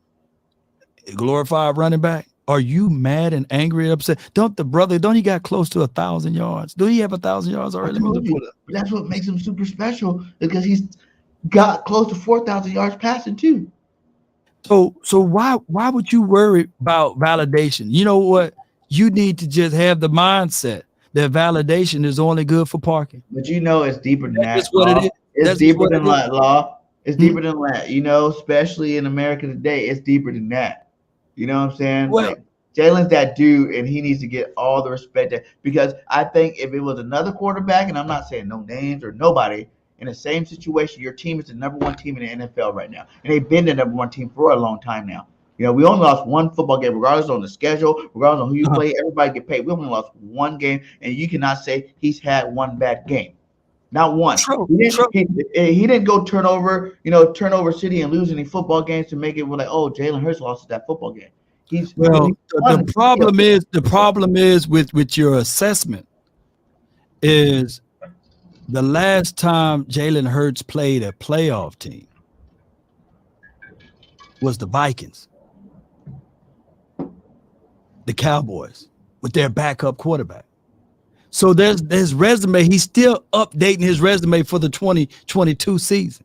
Glorified running back. Are you mad and angry, upset? Don't he got close to 1,000 yards? Do he have 1,000 yards already? That's what makes him super special because he's got close to 4,000 yards passing too. So why would you worry about validation? You know what? You need to just have the mindset that validation is only good for parking. But you know it's deeper than that. That's what it is. It's deeper than that law. It's deeper than that. You know, especially in America today, it's deeper than that. You know what I'm saying? Well, like Jalen's that dude, and he needs to get all the respect because I think if it was another quarterback, and I'm not saying no names or nobody, in the same situation, your team is the number 1 team in the NFL right now. And they've been the number 1 team for a long time now. You know, we only lost 1 football game, regardless on the schedule, regardless on who you play, everybody get paid. We only lost 1 game, and you cannot say he's had 1 bad game. Not one. He didn't go turnover city and lose any football games to make it like, oh, Jalen Hurts lost that football game. The problem is with your assessment is the last time Jalen Hurts played a playoff team was the Vikings, the Cowboys, with their backup quarterback. So there's his resume. He's still updating his resume for the 2022 season.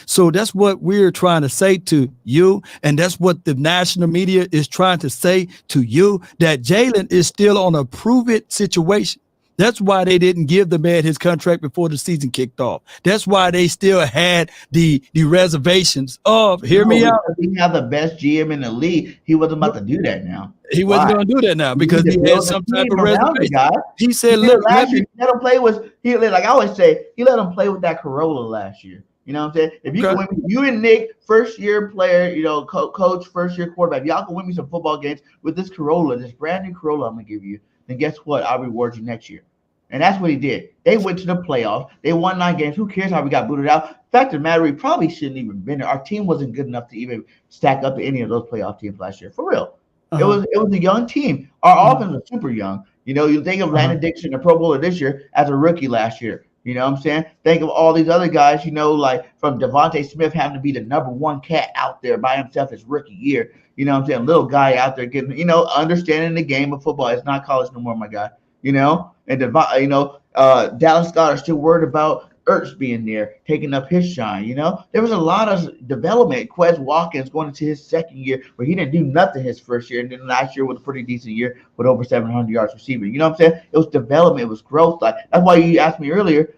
So that's what we're trying to say to you. And that's what the national media is trying to say to you, that Jalen is still on a prove it situation. That's why they didn't give the man his contract before the season kicked off. That's why they still had the reservations of, hear me out. He had the best GM in the league. He wasn't about to do that now. He wasn't going to do that now because he had some type of reservation. He said, look, last year, he let him play like I always say, he let him play with that Corolla last year. You know what I'm saying? If you can win me, you and Nick, first year player, you know, coach, first year quarterback, y'all can win me some football games with this Corolla, this brand new Corolla I'm going to give you. Then guess what? I'll reward you next year. And that's what he did. They went to the playoffs. They won 9 games. Who cares how we got booted out? Fact of the matter, we probably shouldn't even been there. Our team wasn't good enough to even stack up to any of those playoff teams last year. For real. It was a young team. Our offense was super young. You know, you think of Landon Dixon, the Pro Bowler this year, as a rookie last year. You know what I'm saying? Think of all these other guys, you know, like from Devontae Smith having to be the number 1 cat out there by himself his rookie year. You know what I'm saying? Little guy out there getting, you know, understanding the game of football. It's not college no more, my guy. You know? And, Dallas Scott are still worried about Ertz being there, taking up his shine, you know? There was a lot of development. Quez Watkins going into his second year where he didn't do nothing his first year, and then last year was a pretty decent year with over 700 yards receiving. You know what I'm saying? It was development. It was growth. Like, that's why you asked me earlier,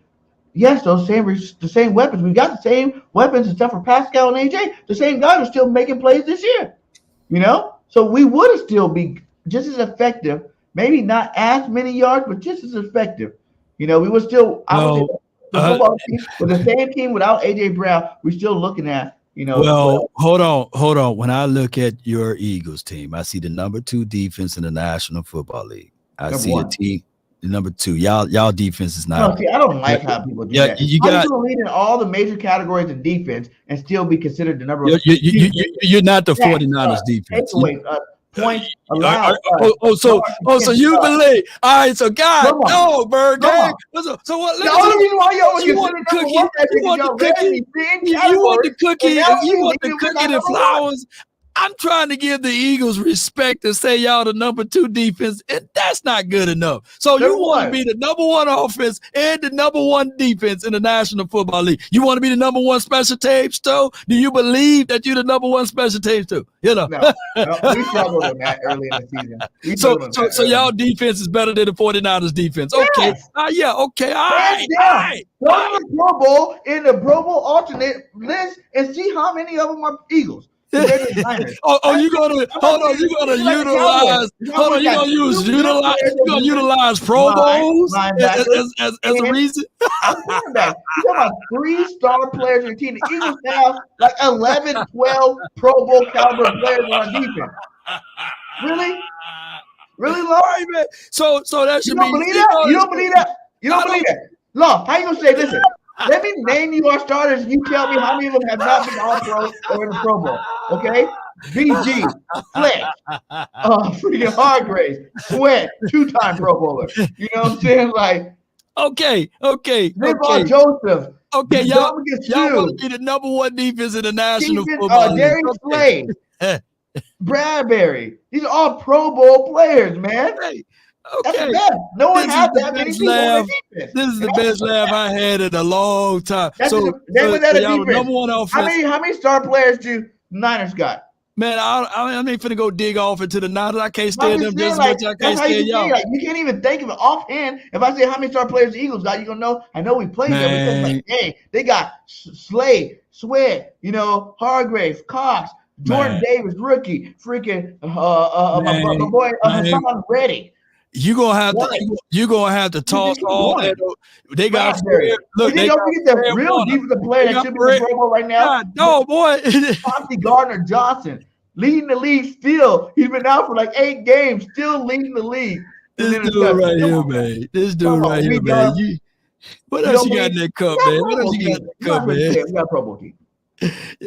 yes, the same weapons. We got the same weapons except for Pascal and AJ. The same guys are still making plays this year, you know? So we would still be just as effective maybe not as many yards, but just as effective. You know, we were still. I would say the football team with the same team without AJ Brown. We're still looking at. You know, well, hold on. When I look at your Eagles team, I see the number 2 defense in the National Football League. I see a team, the number 2. Y'all defense is not. No, see, I don't like how people do that. You got to lead in all the major categories in defense and still be considered the number 1. You're not the 49ers defense. Points allowed. So you believe? All right, so God, no, Bird. So what? The only reason why you want the cookie, you want the cookie and flowers. I'm trying to give the Eagles respect and say y'all the number 2 defense, and that's not good enough. So you want to be the number 1 offense and the number 1 defense in the National Football League. You want to be the number 1 special teams too? Do you believe that you're the number 1 special teams too? You know, no, we struggled with that early in the season. So y'all defense is better than the 49ers defense. Okay, yes. Okay, all right. Go to the Pro Bowl in the Pro Bowl alternate list and see how many of them are Eagles. You're gonna utilize Pro Bowls as a reason. I'm talking about 3-star players in the team. The Eagles have like 11, 12 Pro Bowl caliber players on defense. Really, Law? Right, man. So that should be. You don't believe that? Law, how you gonna say? Listen. Let me name you our starters. You tell me how many of them have not been All-Pro or in the Pro Bowl. Okay? BG, Flex, freaking Hargraves, Sweat, 2-time Pro Bowler. You know what I'm saying? Like, okay. Joseph. Okay, y'all want to be the number 1 defense in the National Football League. Darius Slade, Bradbury. These are all Pro Bowl players, man. Hey. Okay. No one has that many people on defense. This is the best laugh I had in a long time. Number 1 offense. How many star players do Niners got? Man, I ain't finna go dig off into the Niners. I can't stand them just as much as I can't stand y'all. You can't even think of it offhand. If I say how many star players the Eagles got, you're gonna know. I know we played them. Like, hey, they got Slade, Sweat, Hargrave, Cox, Jordan Davis, rookie, freaking my boy Hassan Reddick. You're gonna have to toss all that. They got look. They don't forget the real defensive player that should be in the Pro Bowl right now. No, boy. Chauncey Gardner-Johnson leading the league still. He's been out for like 8 games, still leading the league. This dude right here, man. What else you got in that cup, man? What else you got in that cup, man? We got a Pro Bowl team.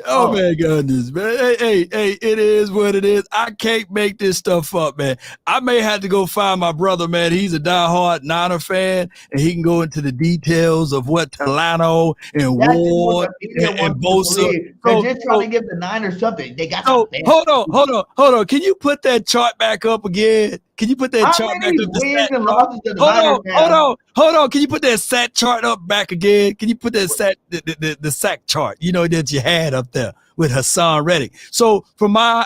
Oh my goodness, man. Hey, it is what it is. I can't make this stuff up, man. I may have to go find my brother, man. He's a diehard Niner fan, and he can go into the details of what Talano and Ward and Bosa. They're just trying to give the Niners something. They got something. Hold on. Can you put that chart back up again? Can you put that chart back up? Hold on. Can you put that sack chart up back again? Can you put that the sack chart? That you had up there with Hassan Reddick. So from my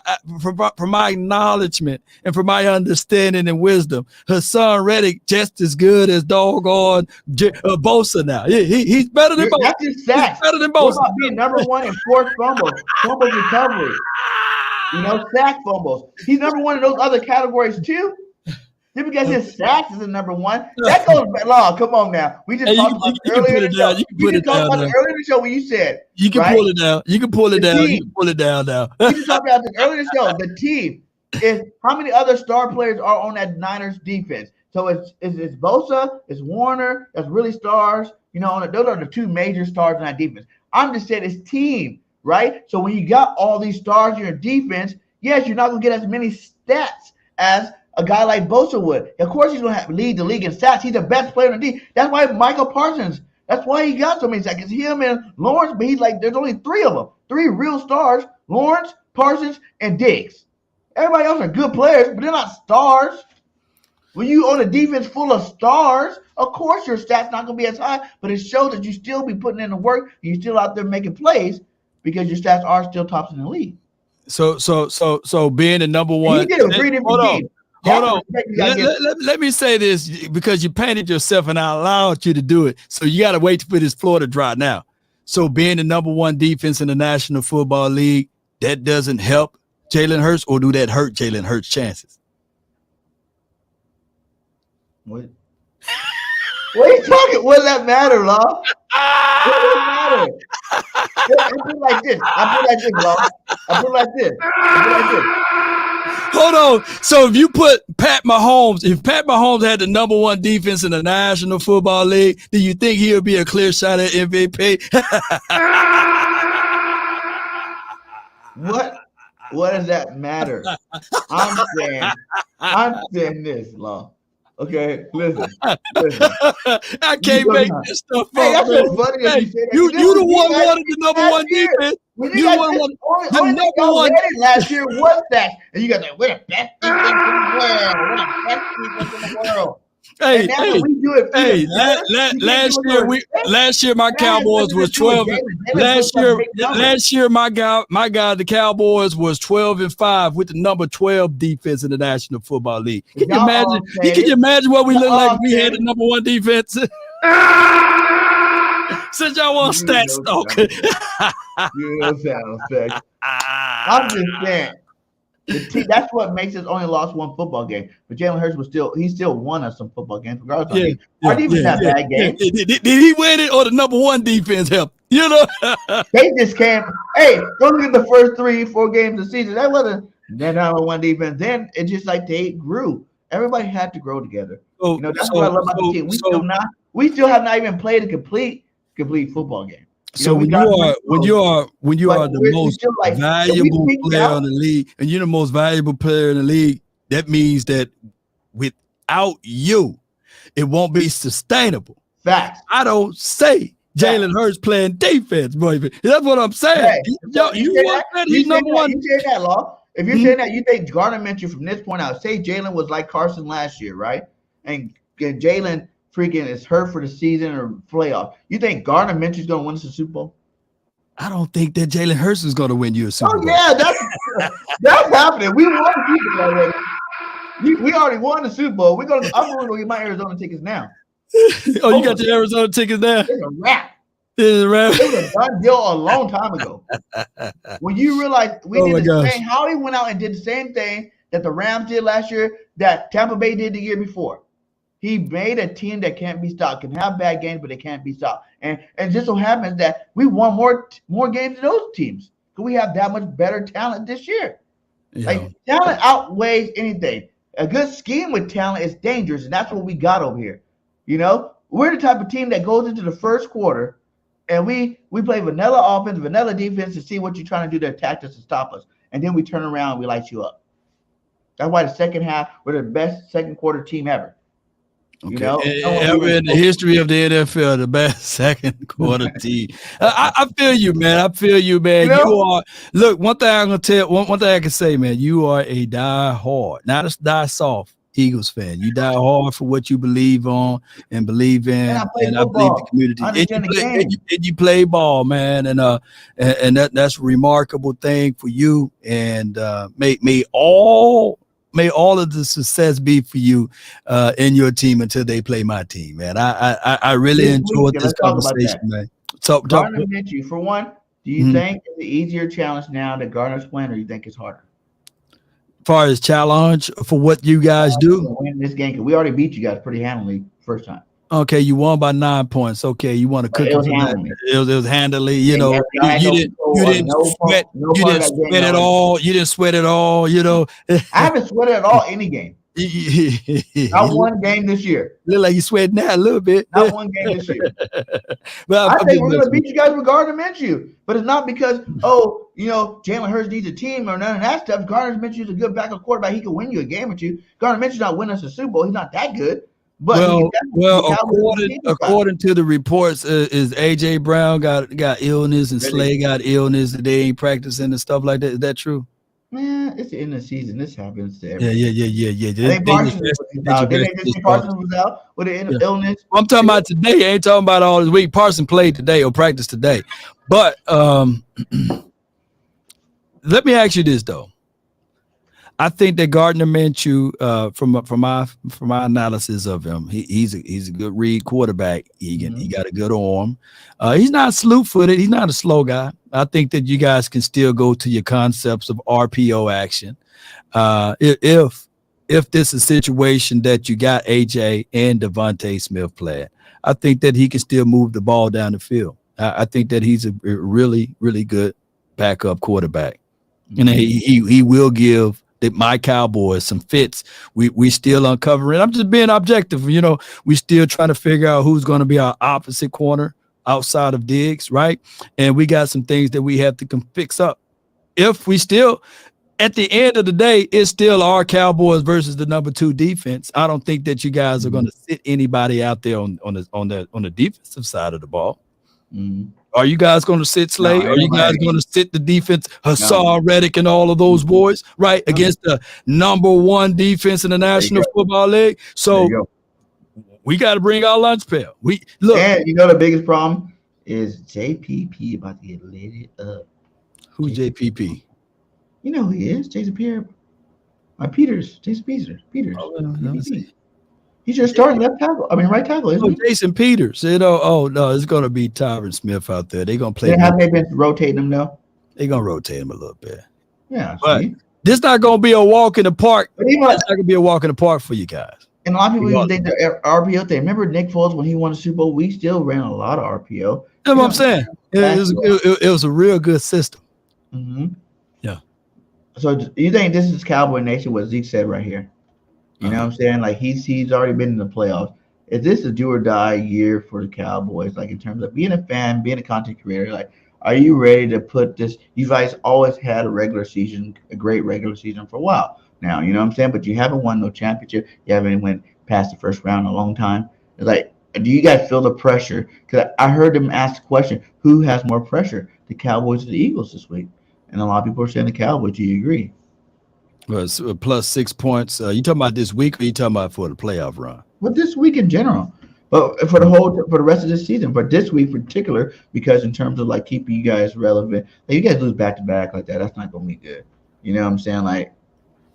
acknowledgement and from my understanding and wisdom, Hassan Reddick just as good as doggone Bosa now. He's better than Bosa. That's his sacks. He's better than Bosa. What about being number 1 in forced fumbles recovery? Sack fumbles. He's number 1 in those other categories too. Just because his sacks is the number 1, that goes back. Law, come on now. We just talked about it earlier in the show. We just talked about it earlier in the show when you said you can pull it down. You can pull it down. You can pull it down now. We just talked about this earlier in the show. The team is how many other star players are on that Niners defense? So it's Bosa, it's Warner, that's really stars. Those are the 2 major stars in that defense. I'm just saying it's team, right? So when you got all these stars in your defense, yes, you're not gonna get as many stats as a guy like Bosa would. Of course, he's going to lead the league in stats. He's the best player in the league. That's why Michael Parsons, that's why he got so many sacks. It's him and Lawrence, but he's like, there's only 3 of them. 3 real stars, Lawrence, Parsons, and Diggs. Everybody else are good players, but they're not stars. When you own a defense full of stars, of course your stats not going to be as high, but it shows that you still be putting in the work and you're still out there making plays because your stats are still tops in the league. So being the number 1. He did a great team. Hold on. Let me say this because you painted yourself and I allowed you to do it. So you got to wait for this floor to dry now. So being the number 1 defense in the National Football League, that doesn't help Jalen Hurts, or do that hurt Jalen Hurts' chances? What are you talking? What does that matter, Law? What does that matter? I put it like this. I put it like this, Law. I put it like this. I put it like this. Hold on. So if you put Pat Mahomes, if Pat Mahomes had the #1 defense in the National Football League, do you think he'll be a clear shot at MVP? What does that matter? I'm saying this, Law. Okay, listen. I can't make this stuff up. Hey, that's so funny that you say that. You the one wanted the #1 defense. You only #1 last year was that, and you guys like, we're the best defense in the world. We're the best defense in the world. Hey, we do it. Last year my Cowboys was 12. Last year my guy, the Cowboys was 12-5 with the number 12 defense in the National Football League. Can you imagine? Can you imagine what we look like if we had the #1 defense? Since y'all want stats, okay. I'm just saying. That's what makes us only lost one football game. But Jalen Hurts he still won us some football games. Regardless, our defense had bad games. Did he win it or the #1 defense helped? You know, they just came. Hey, go look at the first 3-4 games of the season. That wasn't that #1 defense. Then it just like they grew. Everybody had to grow together. That's what I love about the team. We still have not even played a complete football game. When you are the most valuable player in the league, and you're the most valuable player in the league, that means that without you, it won't be sustainable. Facts. I don't say Jalen Hurts playing defense, boy. That's what I'm saying. You want that? He's #1. You say that, Law. If you're saying that, you think Gardner Minshew from this point out, say Jalen was like Carson last year, right? And Jalen freaking is hurt for the season or playoff. You think Gardner Minshew's going to win us a Super Bowl? I don't think that Jalen Hurts is going to win you a Super Bowl. Yeah, that's happening. We won the Super Bowl already. We already won the Super Bowl. I'm going to go get my Arizona tickets now. Oh, you got your Arizona tickets now? It's a wrap. It was a done deal a long time ago. When you realize we did the same, Howie went out and did the same thing that the Rams did last year, that Tampa Bay did the year before. He made a team that can't be stopped, can have bad games, but they can't be stopped. And just so happens that we won more games than those teams because we have that much better talent this year. Yeah. Like talent outweighs anything. A good scheme with talent is dangerous, and that's what we got over here. We're the type of team that goes into the first quarter and we play vanilla offense, vanilla defense to see what you're trying to do to attack us and stop us. And then we turn around and we light you up. That's why the second half, we're the best second quarter team ever. Okay. Ever in the history of the NFL, the best second quarter team. I feel you, man. You are. Look, one thing I'm gonna tell. One thing I can say, man. You are a die hard, not a die soft Eagles fan. You die hard for what you believe on and believe in, and I believe the community. And you play ball, man, and that's a remarkable thing for you. And may all of the success be for you in your team until they play my team, man. I really enjoyed this conversation, man. Gardner Minshew, for one, do you think it's an easier challenge now that Gardner's playing, or do you think it's harder? As far as challenge for what you guys do? Win this game, because we already beat you guys pretty handily first time. Okay, you won by 9 points. Okay, you want to cook it for that. It was handily, you didn't sweat it all. You didn't sweat it all, I haven't sweated at all any game. Not one game this year. Look like you sweating now a little bit. Not one game this year. I think we're going to beat you guys with Gardner Minshew, but it's not because Jalen Hurts needs a team or none of that stuff. Gardner Minshew is a good backup quarterback. He can win you a game or two. Gardner Minshew's not winning us a Super Bowl. He's not that good. But according to the reports, is AJ Brown got illness and Slay got illness and they ain't practicing and stuff like that. Is that true? Man, it's the end of the season. This happens to everyone. Yeah. I think Parsons was out with an illness. I'm talking about today. I ain't talking about all this week. Parsons played today or practiced today. But let me ask you this though. I think that Gardner Minshew, from my analysis of him, he's a good read quarterback. He got a good arm. He's not slew-footed. He's not a slow guy. I think that you guys can still go to your concepts of RPO action. If if this is a situation that you got AJ and Devontae Smith playing, I think that he can still move the ball down the field. I think that he's a really, really good backup quarterback. And he will give my Cowboys some fits. We still uncovering. I'm just being objective. You know, we still trying to figure out who's going to be our opposite corner outside of Diggs, right? And we got some things that we have to fix up. If we still, at the end of the day, it's still our Cowboys versus the number 2 defense. I don't think that you guys are going to sit anybody out there on the defensive side of the ball. Are you guys going to sit Slay? Are you guys going to sit the defense, Hassan Reddick and all of those boys, right, against the number 1 defense in the National Football League? So we got to bring our lunch pail. We look, and you know the biggest problem is JPP about to get lit up. Who's JPP? You know who he is, Jason Pierre. Peters. He's your starting left tackle. I mean, right tackle, isn't he? Jason Peters. You know, oh no, it's going to be Tyron Smith out there. They're going to play. Have they been rotating him though? They're going to rotate him a little bit. Yeah, but this not going to be a walk in the park. It's not going to be a walk in the park for you guys. And a lot of people even think the RPO thing. Remember Nick Foles when he won the Super Bowl? We still ran a lot of RPO. That's what I'm saying. It was a real good system. Yeah. So you think this is Cowboy Nation? What Zeke said right here. You know what I'm saying? Like he's already been in the playoffs. Is this a do or die year for the Cowboys? Like in terms of being a fan, being a content creator, like are you ready to put this? You guys always had a great regular season for a while now. You know what I'm saying? But you haven't won no championship. You haven't went past the first round in a long time. It's like, do you guys feel the pressure? Because I heard them ask the question, who has more pressure, the Cowboys or the Eagles this week? And a lot of people are saying the Cowboys. Do you agree? Well, plus 6 points. You talking about this week, or you talking about for the playoff run? Well, this week in general, but for the rest of the season. But this week in particular, because in terms of like keeping you guys relevant, like you guys lose back to back like that, that's not gonna be good. You know what I'm saying? Like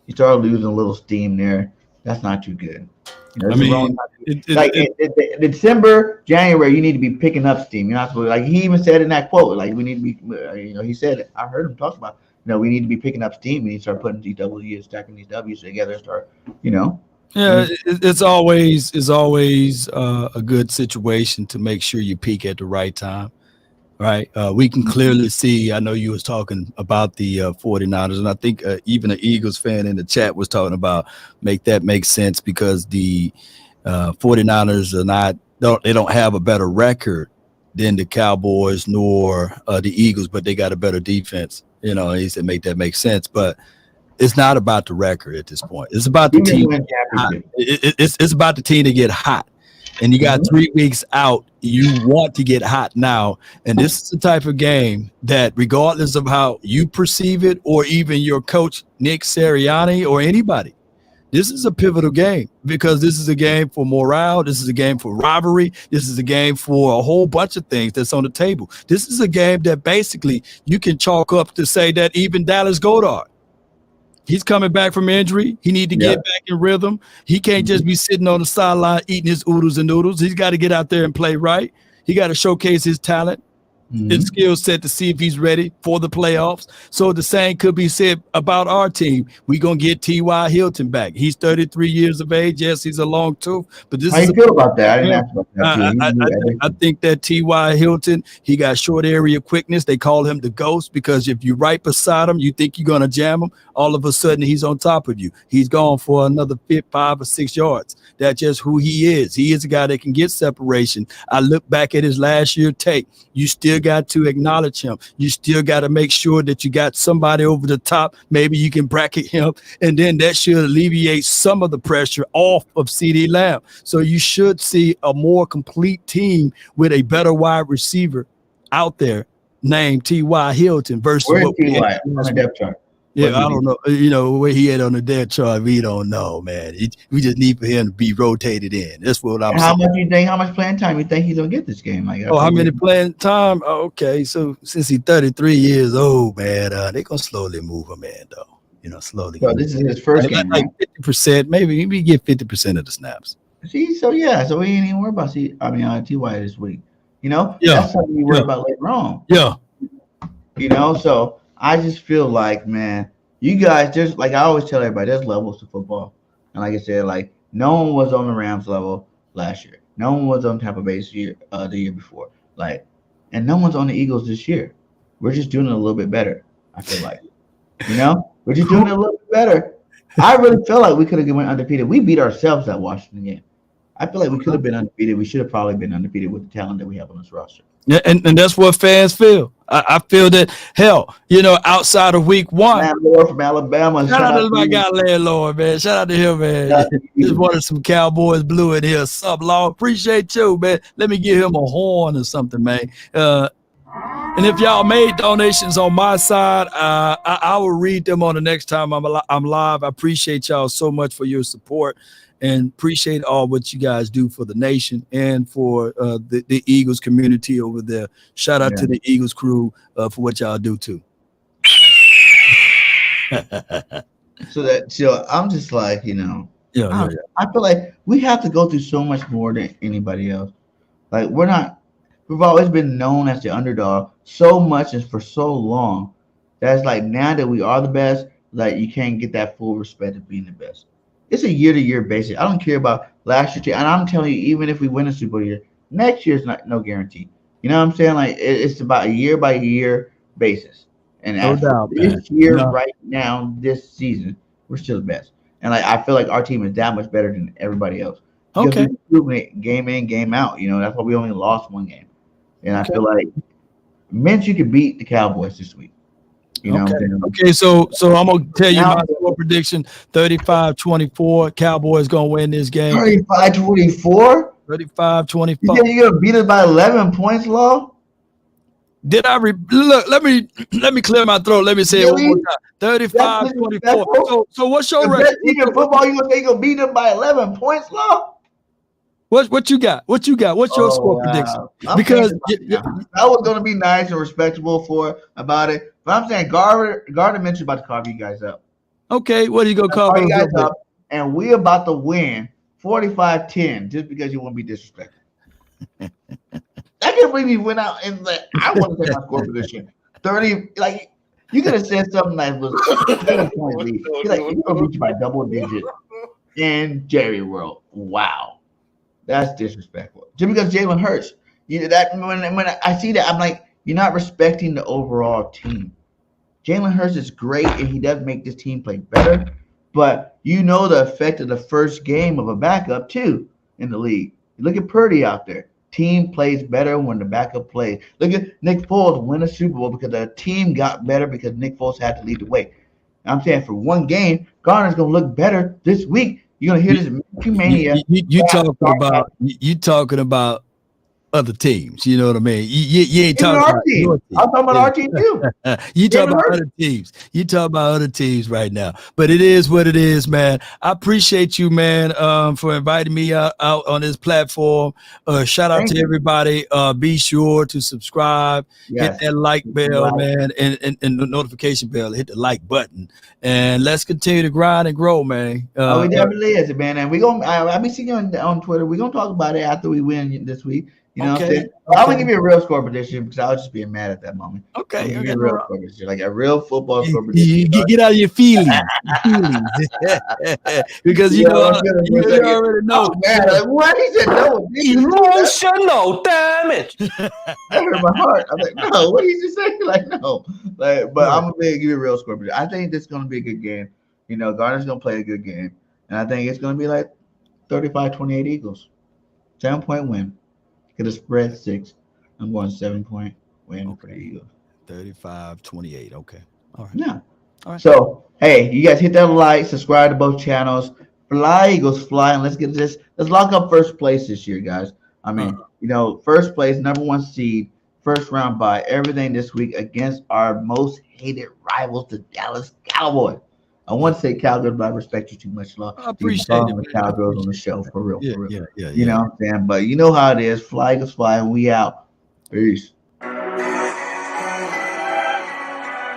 you start losing a little steam there. That's not too good. You know, I mean, in December, January, you need to be picking up steam. You're not supposed to, like he even said in that quote, like we need to be. You know, he said it. I heard him talk about. You know, we need to be picking up steam. We need to start putting these W's, stacking these W's together, and start, you know. Yeah, it's always a good situation to make sure you peak at the right time, right? We can clearly see. I know you was talking about the 49ers, and I think even an Eagles fan in the chat was talking about make sense because the 49ers they don't have a better record than the Cowboys nor the Eagles, but they got a better defense. You know, he said make that make sense, but it's not about the record at this point. It's about the team. It's about the team to get hot, and you got 3 weeks out. You want to get hot now, and this is the type of game that, regardless of how you perceive it, or even your coach Nick Sirianni or anybody, this is a pivotal game because this is a game for morale. This is a game for rivalry. This is a game for a whole bunch of things that's on the table. This is a game that basically you can chalk up to say that even Dallas Goedert, he's coming back from injury. He need to get back in rhythm. He can't just be sitting on the sideline eating his oodles and noodles. He's got to get out there and play right. He got to showcase his talent. His skill set to see if he's ready for the playoffs. So the same could be said about our team. We're going to get T.Y. Hilton back. He's 33 years of age. Yes, he's a long tooth. But this How you feel about that? I didn't ask about that. I think that T.Y. Hilton, he got short area quickness. They call him the ghost because if you're right beside him, you think you're going to jam him. All of a sudden, he's on top of you. He's gone for another 5 or 6 yards. That's just who he is. He is a guy that can get separation. I look back at his last year tape. You still got to acknowledge him. You still got to make sure that you got somebody over the top. Maybe you can bracket him, and then that should alleviate some of the pressure off of CeeDee Lamb. So you should see a more complete team with a better wide receiver out there named T.Y. Hilton versus Where's what we T.Y. on the depth chart? Yeah, I don't know. You know, where he had on the depth chart, we don't know, man. We just need for him to be rotated in. That's what I'm saying. How much playing time you think he's gonna get this game? Like, how many playing time? Oh, okay, so since he's 33 years old, man, they're gonna slowly move him in, though. You know, slowly. So this is his first game, like 50%, maybe we get 50% of the snaps. See, so we ain't even worried about T.Y. this week. You know, that's something you worry about later on. Yeah. You know, so I just feel like, man, you guys, there's, like I always tell everybody, there's levels to football. And like I said, like no one was on the Rams level last year. No one was on Tampa Bay's the year before. Like, and no one's on the Eagles this year. We're just doing it a little bit better. I feel like, we're just doing it a little bit better. I really feel like we could have went undefeated. We beat ourselves that Washington game. I feel like we could have been undefeated. We should have probably been undefeated with the talent that we have on this roster. Yeah, and that's what fans feel. I feel that, hell, outside of week one. Landlord from Alabama. Shout out to my guy, Landlord, man. Shout out to him, man. Just wanted some Cowboys blue in here. Sup, Law? Appreciate you, man. Let me give him a horn or something, man. And if y'all made donations on my side, I will read them on the next time I'm live. I appreciate y'all so much for your support. And appreciate all what you guys do for the nation and for the Eagles community over there. Shout out to the Eagles crew for what y'all do too. So I'm just like, I feel like we have to go through so much more than anybody else. Like we've always been known as the underdog so much and for so long. That's like now that we are the best, like you can't get that full respect of being the best. It's a year-to-year basis. I don't care about last year. And I'm telling you, even if we win a Super Bowl year, next year's no guarantee. You know what I'm saying? Like it's about a year-by-year basis. And this year, right now, this season, we're still the best. And like I feel like our team is that much better than everybody else. Because we've proven it game in, game out. That's why we only lost one game. And I feel like MINSHEW could beat the Cowboys this week. Okay, so I'm gonna tell you my score prediction: 35-24. Cowboys gonna win this game. 35-24. 35-24. You're gonna beat us by 11 points, Law? Did I look? Let me clear my throat. Let me say it one more time. 35-24. So what's your record? In football, you gonna say you're gonna beat them by 11 points, Law? What you got? What's your score prediction? Because that was gonna be nice and respectable about it. But I'm saying Gardner mentioned about to carve you guys up. Okay, what are you gonna carve you guys up? And we're about to win 45-10 just because you want to be disrespectful. I can't believe you went out and I want to take my score prediction. 30, like you could have said something that was 10 point lead. You're like, you're gonna beat you by double digit in Jerry World. Wow. That's disrespectful. Just because Jalen Hurts, that when I see that, I'm like, you're not respecting the overall team. Jalen Hurts is great, and he does make this team play better. But the effect of the first game of a backup too in the league. Look at Purdy out there. Team plays better when the backup plays. Look at Nick Foles win a Super Bowl because the team got better because Nick Foles had to lead the way. I'm saying for one game, Garner's gonna look better this week. You're gonna hear this MANIA. You talking about other teams. You know what I mean? You ain't talking about our team. I'm talking about our team too. You talking about other teams. You talking about other teams right now. But it is what it is, man. I appreciate you, man, for inviting me out on this platform. Shout out to everybody. Be sure to subscribe, hit that like bell, man, and the notification bell. Hit the like button, and let's continue to grind and grow, man. We definitely is, man. And I'll be seeing you on Twitter. We're gonna talk about it after we win this week. You know what I'm saying? I'm gonna give you a real score prediction because I was just being mad at that moment. Okay. Give you a real score prediction, like a real football score prediction. Get out of your feelings. Because you already know. What he said? No, emotional damage. That hurt my heart. I'm like, no. What did he just say? Like, no. But I'm gonna give you a real score prediction. I think this is gonna be a good game. Garner's gonna play a good game, and I think it's gonna be like 35-28 Eagles, 7-point win. Get a spread 6. I'm going 7-point win for the Eagles. 35-28. Okay. All right. Yeah. All right. So, hey, you guys hit that like, subscribe to both channels. Fly, Eagles, fly, and let's get this. Let's lock up first place this year, guys. I mean, first place, number 1 seed, first round bye, everything this week against our most hated rivals, the Dallas Cowboys. I want to say Cowgirls, but I respect you too much, Law. I appreciate it. The Cowgirls on the show, for real. Yeah. You know what I'm saying? But you know how it is. Fly, Eagles, fly, and we out. Peace.